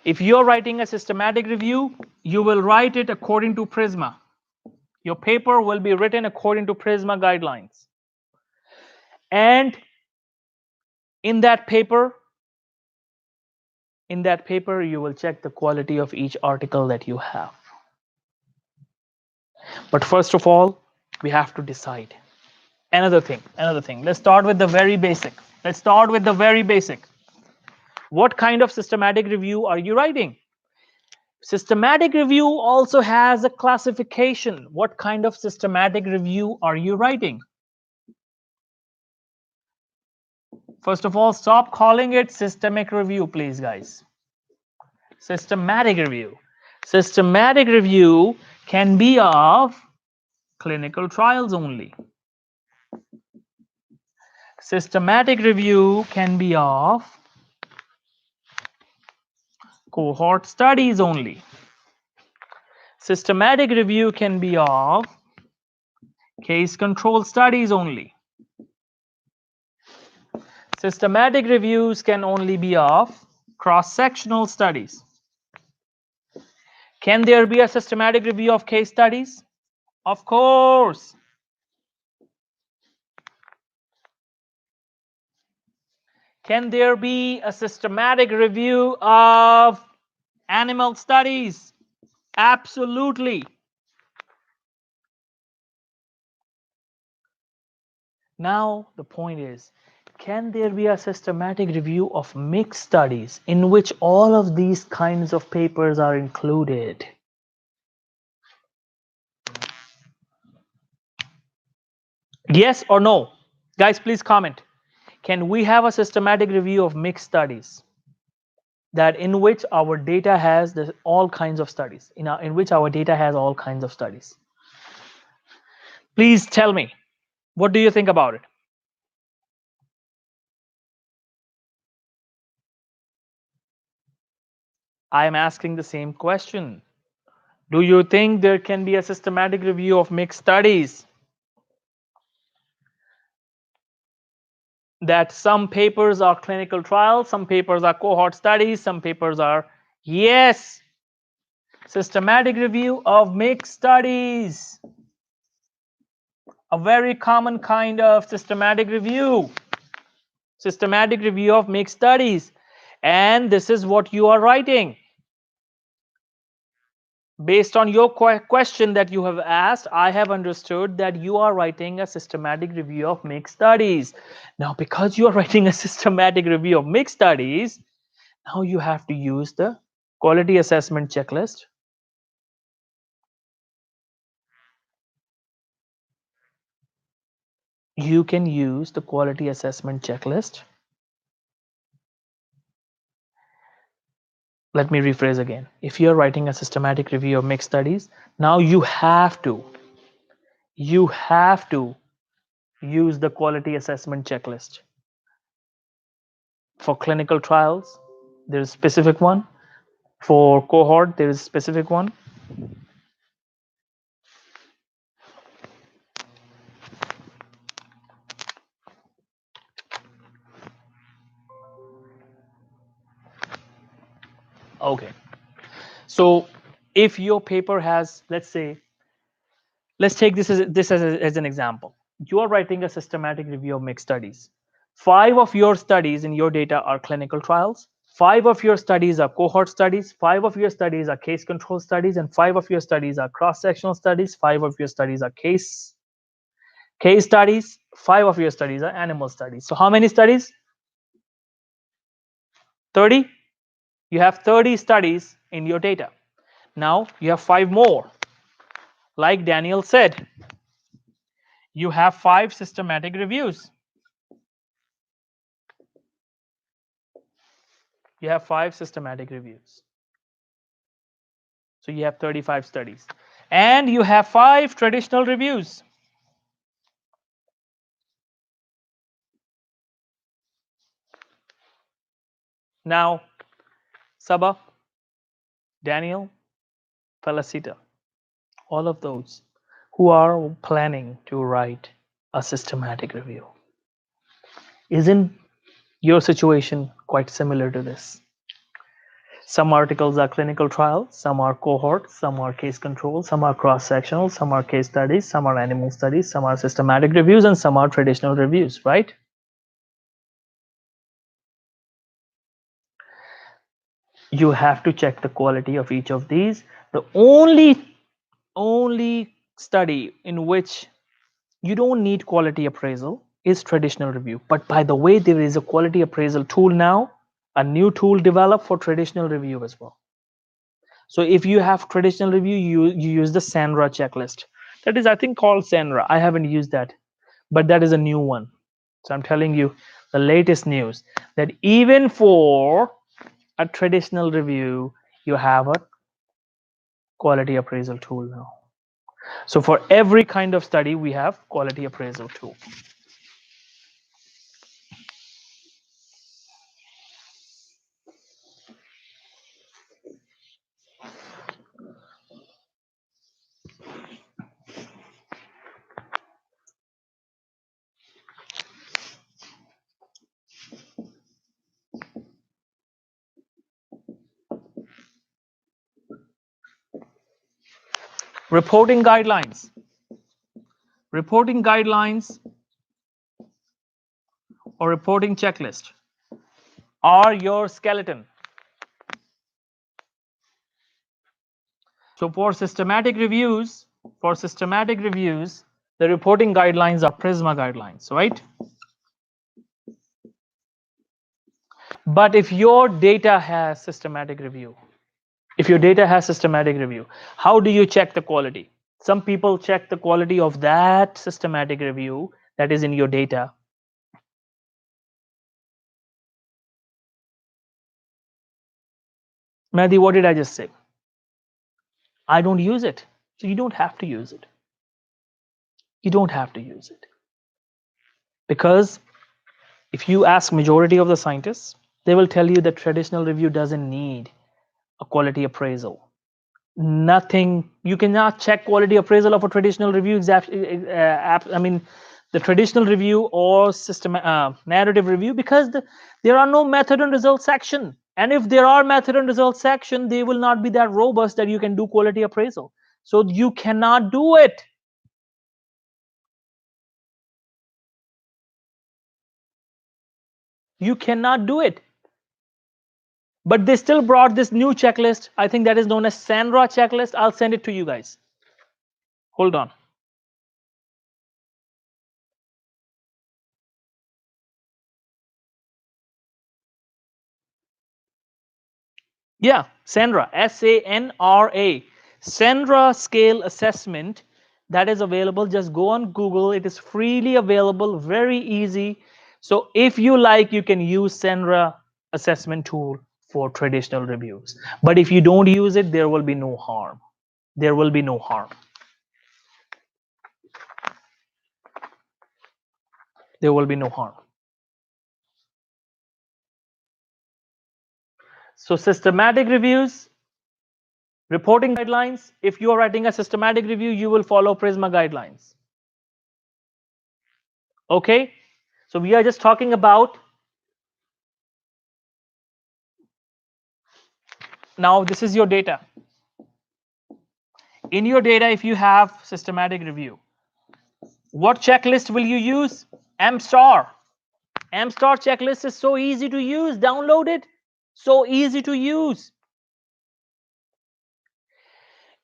If you're writing a systematic review, you will write it according to Prisma. Your paper will be written according to Prisma guidelines. And in that paper, you will check the quality of each article that you have. But first of all, we have to decide. Another thing. Let's start with the very basic. What kind of systematic review are you writing? Systematic review also has a classification. What kind of systematic review are you writing? First of all, stop calling it systemic review, please, guys. Systematic review. Systematic review can be of clinical trials only. Systematic review can be of cohort studies only. Systematic review can be of case control studies only. Systematic reviews can only be of cross-sectional studies. Can there be a systematic review of case studies? Of course. Can there be a systematic review of animal studies? Absolutely. Now, the point is, can there be a systematic review of mixed studies in which all of these kinds of papers are included? Yes or no? Guys, please comment. Can we have a systematic review of mixed studies, that in which our data has all kinds of studies, in which our data has all kinds of studies? Please tell me, what do you think about it? I am asking the same question. Do you think there can be a systematic review of mixed studies? That some papers are clinical trials, some papers are cohort studies, some papers are, yes, systematic review of mixed studies. A very common kind of systematic review of mixed studies. And this is what you are writing. Based on your question that you have asked, I have understood that you are writing a systematic review of mixed studies. Now, because you are writing a systematic review of mixed studies, now you have to use the quality assessment checklist. You can use the quality assessment checklist. Let me rephrase again. If you're writing a systematic review of mixed studies, now you have to use the quality assessment checklist. For clinical trials, there's a specific one. For cohort, there is a specific one. Okay. So if your paper has, let's say, let's take this as an example. You are writing a systematic review of mixed studies. 5 of your studies in your data are clinical trials. 5 of your studies are cohort studies. 5 of your studies are case control studies, and 5 of your studies are cross-sectional studies. 5 of your studies are case studies. 5 of your studies are animal studies. So how many studies? 30. You have 30 studies in your data. Now you have 5 more. Like Daniel said, you have 5 systematic reviews. You have 5 systematic reviews. So you have 35 studies. And you have 5 traditional reviews. Now, Saba, Daniel, Felicita, all of those who are planning to write a systematic review. Isn't your situation quite similar to this? Some articles are clinical trials, some are cohorts, some are case control, some are cross-sectional, some are case studies, some are animal studies, some are systematic reviews, and some are traditional reviews, right? You have to check the quality of each of these. The only study in which you don't need quality appraisal is traditional review. But by the way, there is a quality appraisal tool now, a new tool developed for traditional review as well. So if you have traditional review, you use the SANRA checklist. That is, I think, called SANRA. I haven't used that, but that is a new one. So I'm telling you the latest news that even for a traditional review, you have a quality appraisal tool now. So for every kind of study, we have quality appraisal tool. Reporting guidelines. Reporting guidelines or reporting checklist are your skeleton. So for systematic reviews, the reporting guidelines are Prisma guidelines, right? But if your data has systematic review, how do you check the quality? Some people check the quality of that systematic review that is in your data. Mehdi, what did I just say? I don't use it. So you don't have to use it. You don't have to use it. Because if you ask majority of the scientists, they will tell you that traditional review doesn't need a quality appraisal. Nothing, you cannot check quality appraisal of a traditional review exactly. I mean, the traditional review or system narrative review, because there are no method and result section. And if there are method and result section, they will not be that robust that you can do quality appraisal. So you cannot do it. You cannot do it. But they still brought this new checklist. I think that is known as SANRA checklist. I'll send it to you guys. Hold on. Yeah, SANRA, SANRA. SANRA scale assessment that is available. Just go on Google. It is freely available, very easy. So if you like, you can use SANRA assessment tool for traditional reviews. But if you don't use it, there will be no harm. There will be no harm. There will be no harm. So systematic reviews, reporting guidelines. If you are writing a systematic review, you will follow Prisma guidelines. Okay, so we are just talking about, now this is your data. in your data, if you have systematic review, what checklist will you use? MSTAR. MSTAR checklist is so easy to use. Download it. So easy to use.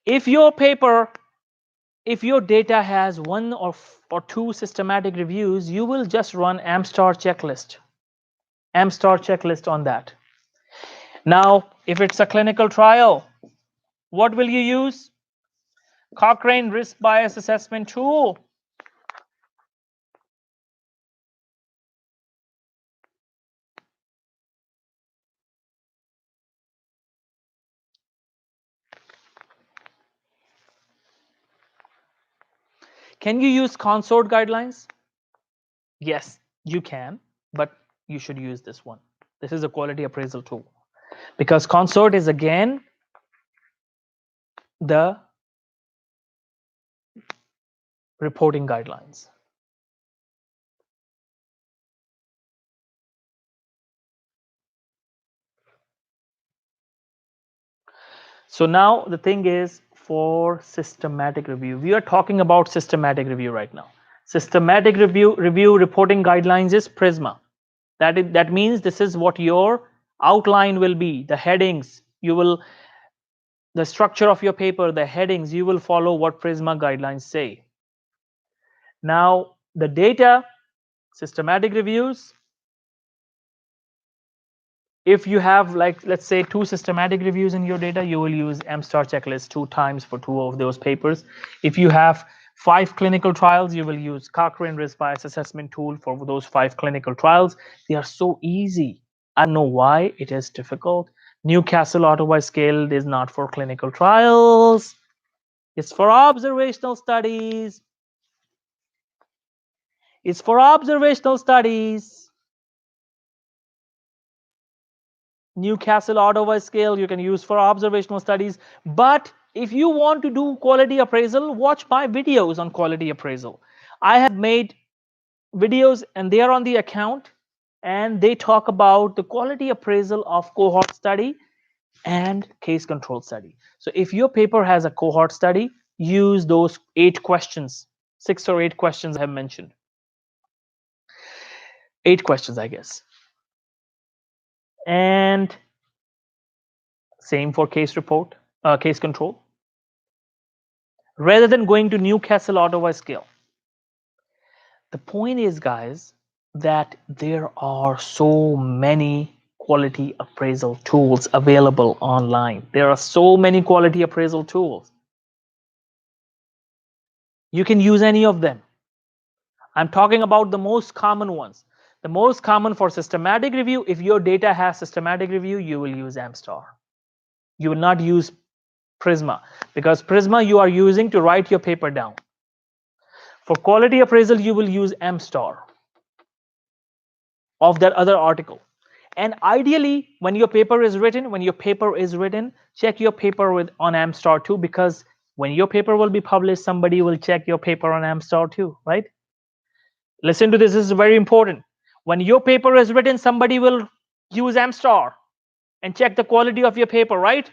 If your paper, if your data has one or two systematic reviews, you will just run MSTAR checklist. MSTAR checklist on that. Now, if it's a clinical trial, what will you use? Cochrane Risk Bias Assessment Tool. Can you use consort guidelines? Yes, you can, but you should use this one. This is a quality appraisal tool because consort is again the reporting guidelines. So now the thing is, for systematic review, we are talking about systematic review right now. Systematic review reporting guidelines is Prisma. That means this is what your outline will be, the headings. You will, the structure of your paper, the headings, you will follow what Prisma guidelines say. Now the data, systematic reviews, if you have, like, let's say 2 systematic reviews in your data, you will use MSTAR checklist 2 times for 2 of those papers. If you have 5 clinical trials, you will use Cochrane Risk Bias Assessment Tool for those 5 clinical trials. They are so easy. I don't know why it is difficult. Newcastle Ottawa scale is not for clinical trials. It's for observational studies. It's for observational studies. Newcastle Ottawa scale you can use for observational studies. But if you want to do quality appraisal, watch my videos on quality appraisal. I have made videos and they are on the account, and they talk about the quality appraisal of cohort study and case control study. So if your paper has a cohort study, use those 8 questions, 6 or 8 questions I have mentioned. 8 questions, I guess. And same for case report, case control. Rather than going to Newcastle Ottawa scale. The point is, guys, that there are so many quality appraisal tools available online. There are so many quality appraisal tools. You can use any of them. I'm talking about the most common ones. The most common for systematic review, if your data has systematic review, you will use MSTAR. You will not use Prisma, because Prisma you are using to write your paper down. For quality appraisal, you will use MSTAR of that other article. And ideally, when your paper is written, check your paper with on MSTAR too, because when your paper will be published, somebody will check your paper on MSTAR too, right? Listen to this, this is very important. When your paper is written, somebody will use MSTAR and check the quality of your paper, right?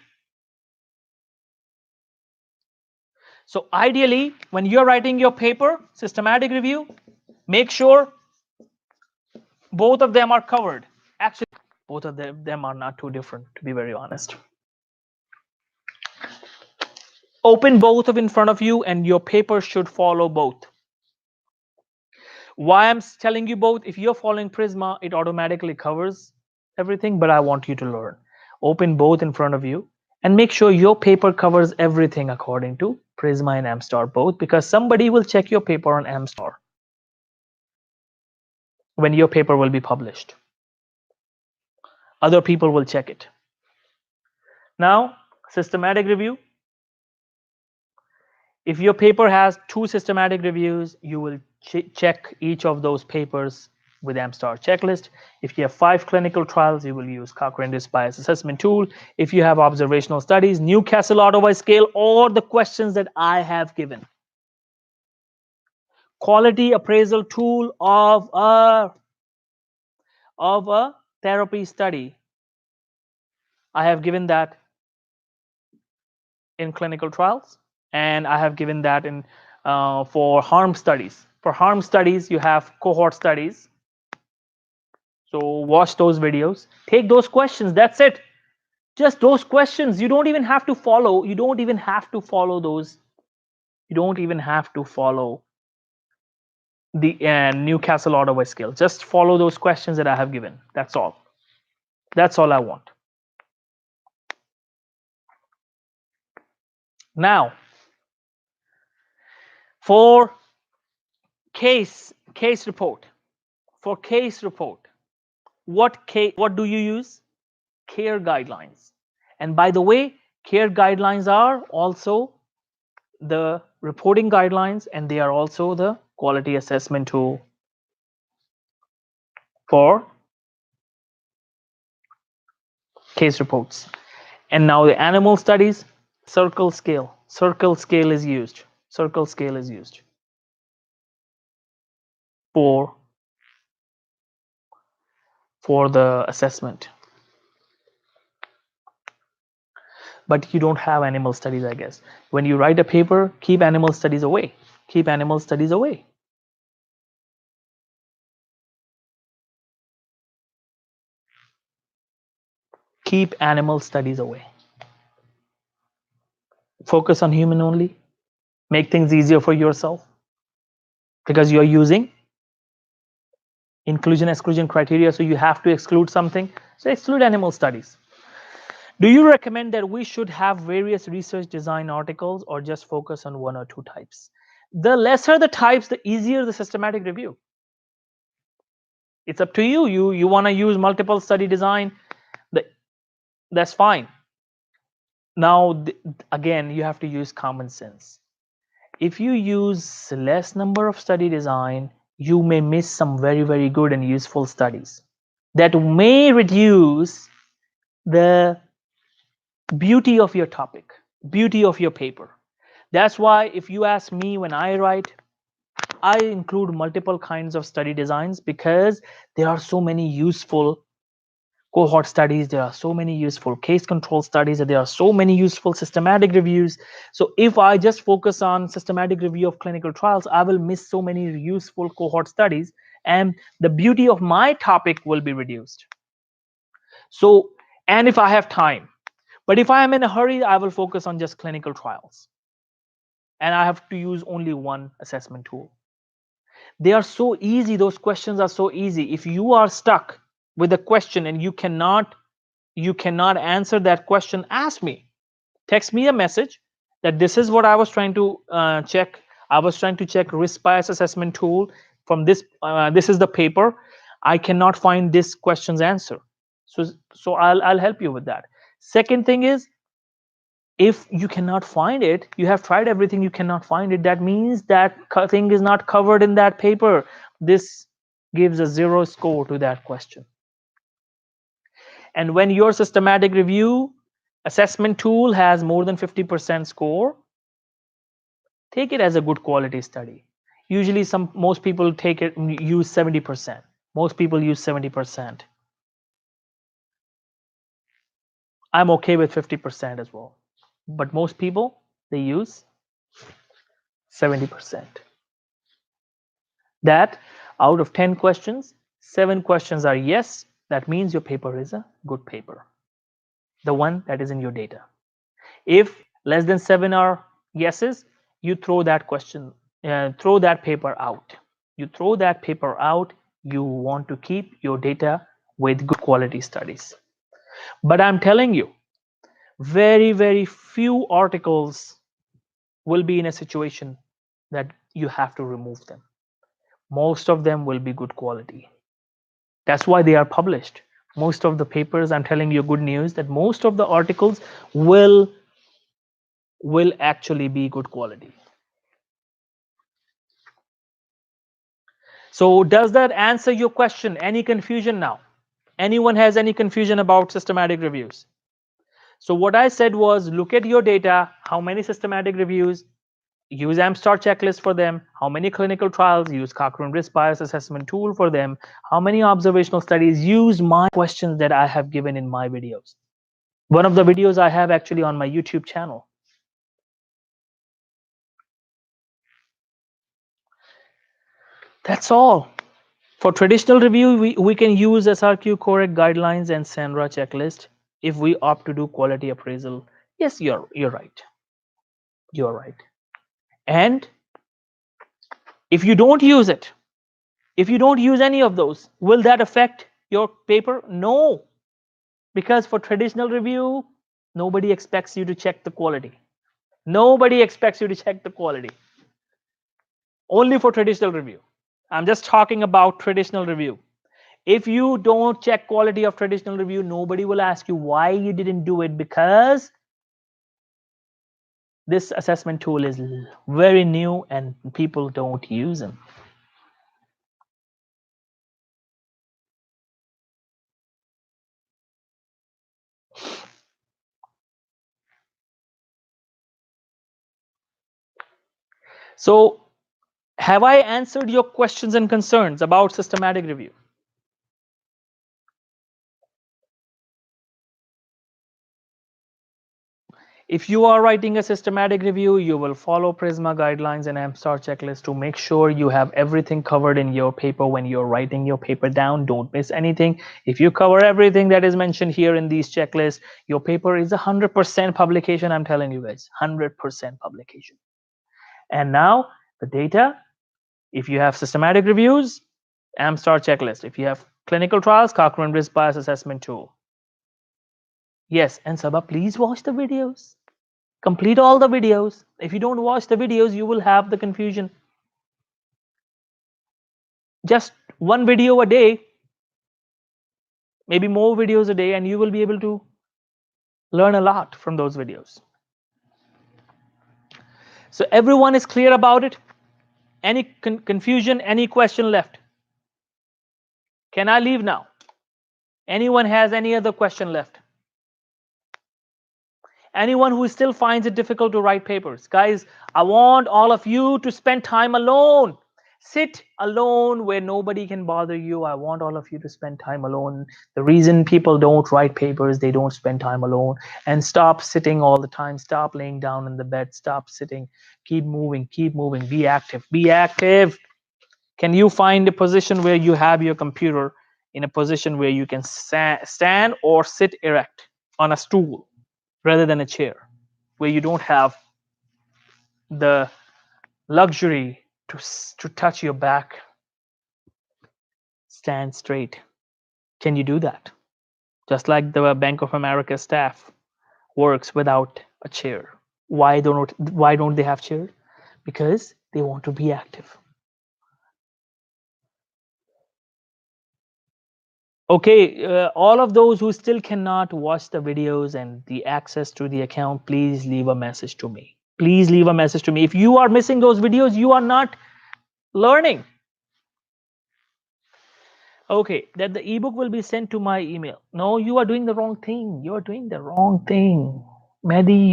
So ideally, when you're writing your paper, systematic review, make sure both of them are covered. Actually, both of them are not too different, to be very honest. Open both of in front of you, and your paper should follow both. Why I'm telling you both? If you're following Prisma, it automatically covers everything, but I want you to learn. Open both in front of you and make sure your paper covers everything according to Prisma and MSTAR both, because somebody will check your paper on MSTAR when your paper will be published. Other people will check it. Now, systematic review. If your paper has 2 systematic reviews, you will check each of those papers with MSTAR checklist. If you have 5 clinical trials, you will use Cochrane Risk Bias Assessment Tool. If you have observational studies, Newcastle Ottawa scale, or the questions that I have given. Quality appraisal tool of a therapy study. I have given that in clinical trials and I have given that in for harm studies. For harm studies, you have cohort studies. So watch those videos, take those questions. That's it. Just those questions. You don't even have to follow. You don't even have to follow those. You don't even have to follow the Newcastle Ottawa scale. Just follow those questions that I have given. That's all. That's all I want. Now, for case report, for case report, what do you use? CARE guidelines. And by the way, CARE guidelines are also the reporting guidelines, and they are also the quality assessment tool for case reports. And now the animal studies, circle scale. Circle scale is used. Circle scale is used for the assessment. But you don't have animal studies, I guess. When you write a paper, keep animal studies away. Keep animal studies away. Keep animal studies away. Focus on human only. Make things easier for yourself, because you're using inclusion exclusion criteria, so you have to exclude something. So exclude animal studies. Do you recommend that we should have various research design articles, or just focus on one or two types? The lesser the types, the easier the systematic review. It's up to you. You want to use multiple study design, that's fine. Now, again, you have to use common sense. If you use less number of study design, you may miss some very, very good and useful studies that may reduce the beauty of your topic, beauty of your paper. That's why if you ask me, when I write, I include multiple kinds of study designs, because there are so many useful cohort studies, there are so many useful case control studies, and there are so many useful systematic reviews. So if I just focus on systematic review of clinical trials, I will miss so many useful cohort studies, and the beauty of my topic will be reduced. So, and if I have time, but if I am in a hurry, I will focus on just clinical trials, and I have to use only one assessment tool. They are so easy. Those questions are so easy. If you are stuck with a question and you cannot answer that question, ask me. Text me a message that this is what I was trying to check. I was trying to check risk bias assessment tool from this. This is the paper. I cannot find this question's answer. So I'll help you with that. Second thing is, if you cannot find it, you have tried everything, you cannot find it, that means that thing is not covered in that paper. This gives a 0 score to that question. And when your systematic review assessment tool has more than 50% score, take it as a good quality study. Usually most people use 70%. Most people use 70%. I'm okay with 50% as well. But most people, they use 70%. That out of 10 questions, 7 questions are yes. That means your paper is a good paper, the one that is in your data. If less than 7 are yeses, you throw that throw that paper out. You throw that paper out. You want to keep your data with good quality studies. But I'm telling you, very, very few articles will be in a situation that you have to remove them. Most of them will be good quality. That's why they are published. Most of the papers, I'm telling you good news, that most of the articles will actually be good quality. So does that answer your question? Any confusion now? Anyone has any confusion about systematic reviews? So what I said was, look at your data, how many systematic reviews, use AMSTAR checklist for them, how many clinical trials, use Cochrane risk bias assessment tool for them, how many observational studies, use my questions that I have given in my videos. One of the videos I have actually on my YouTube channel. That's all. For traditional review, we can use SRQ correct guidelines and SANRA checklist if we opt to do quality appraisal. Yes, you're right. You're right. And if you don't use it, if you don't use any of those, will that affect your paper? No, because for traditional review, nobody expects you to check the quality. Nobody expects you to check the quality. Only for traditional review. I'm just talking about traditional review. If you don't check quality of traditional review, nobody will ask you why you didn't do it, because this assessment tool is very new and people don't use them. So, have I answered your questions and concerns about systematic review? If you are writing a systematic review, you will follow Prisma guidelines and MSTAR checklist to make sure you have everything covered in your paper when you're writing your paper down. Don't miss anything. If you cover everything that is mentioned here in these checklists, your paper is 100% publication. I'm telling you guys, 100% publication. And now the data, if you have systematic reviews, MSTAR checklist. If you have clinical trials, Cochrane risk bias assessment tool. Yes, and Sabha, please watch the videos. Complete all the videos. If you don't watch the videos, you will have the confusion. Just one video a day, maybe more videos a day, and you will be able to learn a lot from those videos. So everyone is clear about it? Any confusion, any question left? Can I leave now? Anyone has any other question left? Anyone who still finds it difficult to write papers? Guys, I want all of you to spend time alone. Sit alone where nobody can bother you. I want all of you to spend time alone. The reason people don't write papers, they don't spend time alone. And stop sitting all the time. Stop laying down in the bed. Stop sitting. Keep moving. Keep moving. Be active. Be active. Can you find a position where you have your computer in a position where you can stand or sit erect on a stool rather than a chair, where you don't have the luxury to touch your back? Stand straight. Can you do that? Just like the Bank of America staff works without a chair. Why don't they have chairs? Because they want to be active. Okay, all of those who still cannot watch the videos and the access to the account, please leave a message to me. Please leave a message to me. If you are missing those videos, you are not learning. Okay, that the ebook will be sent to my email. No, you are doing the wrong thing. You are doing the wrong thing. Mehdi,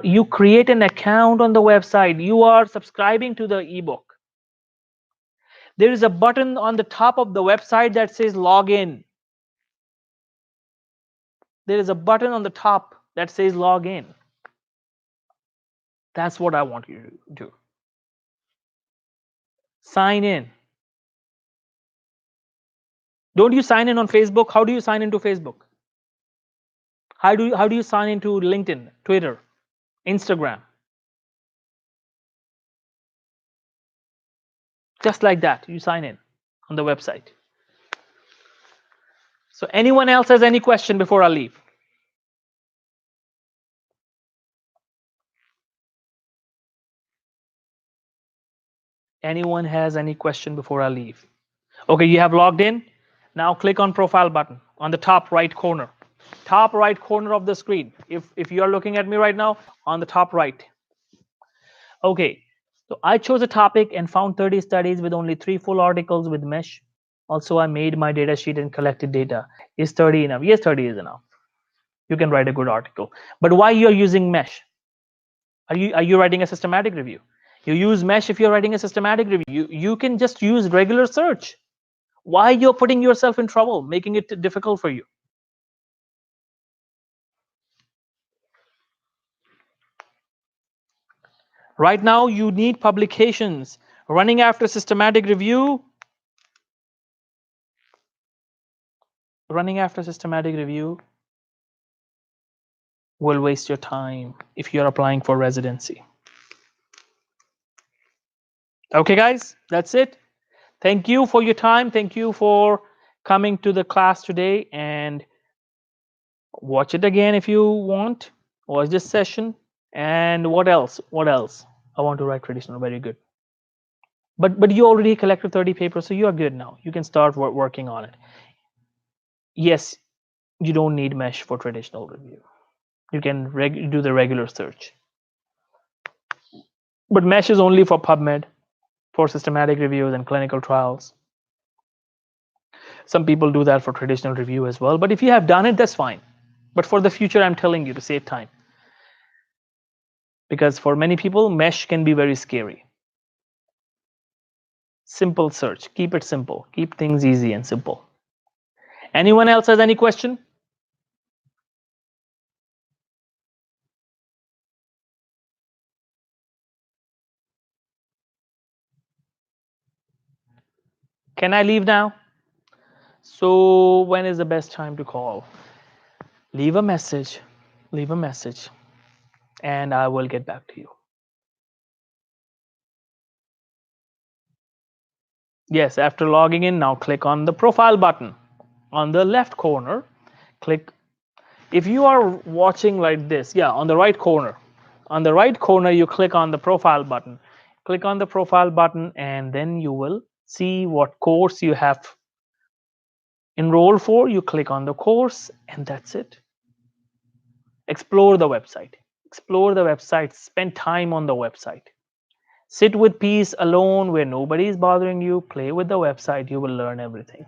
you create an account on the website. You are subscribing to the ebook. There is a button on the top of the website that says login. There is a button on the top that says login. That's what I want you to do. Sign in. Don't you sign in on Facebook? How do you sign into Facebook? How do you sign into LinkedIn, Twitter, Instagram? Just like that, you sign in on the website. So anyone else has any question before I leave? Anyone has any question before I leave? Okay, you have logged in. Now click on profile button on the top right corner. Top right corner of the screen. If you are looking at me right now, on the top right. Okay, so I chose a topic and found 30 studies with only 3 full articles with mesh. Also, I made my data sheet and collected data. Is 30 enough? Yes, 30 is enough. You can write a good article. But why you're using mesh? Are you writing a systematic review? You use mesh if you're writing a systematic review. You can just use regular search. Why you're putting yourself in trouble, making it difficult for you? Right now, you need publications Running after systematic review. Running after systematic review will waste your time if you're applying for residency. Okay, guys, that's it. Thank you for your time. Thank you for coming to the class today, and watch it again if you want. Watch this session. And what else? What else? I want to write traditional. Very good. But you already collected 30 papers, so you are good now. You can start working on it. Yes, you don't need mesh for traditional review. You can do the regular search. But mesh is only for PubMed, for systematic reviews and clinical trials. Some people do that for traditional review as well. But if you have done it, that's fine. But for the future, I'm telling you to save time. Because for many people, mesh can be very scary. Simple search. Keep it simple. Keep things easy and simple. Anyone else has any question? Can I leave now? So when is the best time to call? Leave a message. Leave a message. And I will get back to you. Yes, after logging in, now click on the profile button on the left corner. Click. If you are watching like this, yeah, on the right corner. On the right corner, you click on the profile button. Click on the profile button, and then you will see what course you have enrolled for. You click on the course, and that's it. Explore the website. Explore the website. Spend time on the website. Sit with peace alone where nobody is bothering you. Play with the website. You will learn everything.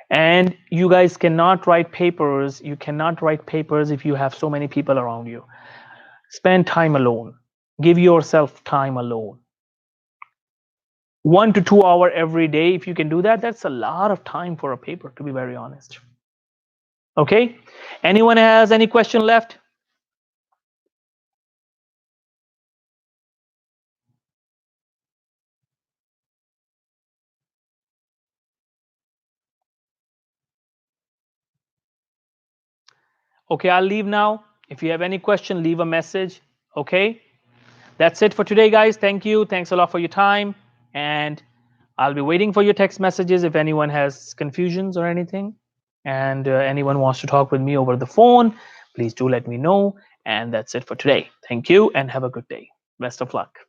And you guys cannot write papers. You cannot write papers if you have so many people around you. Spend time alone. Give yourself time alone. 1 to 2 hours every day. If you can do that, that's a lot of time for a paper, to be very honest. Okay. Anyone has any question left? Okay, I'll leave now. If you have any question, leave a message. Okay. That's it for today, guys. Thank you. Thanks a lot for your time. And I'll be waiting for your text messages if anyone has confusions or anything. And anyone wants to talk with me over the phone, please do let me know. And that's it for today. Thank you and have a good day. Best of luck.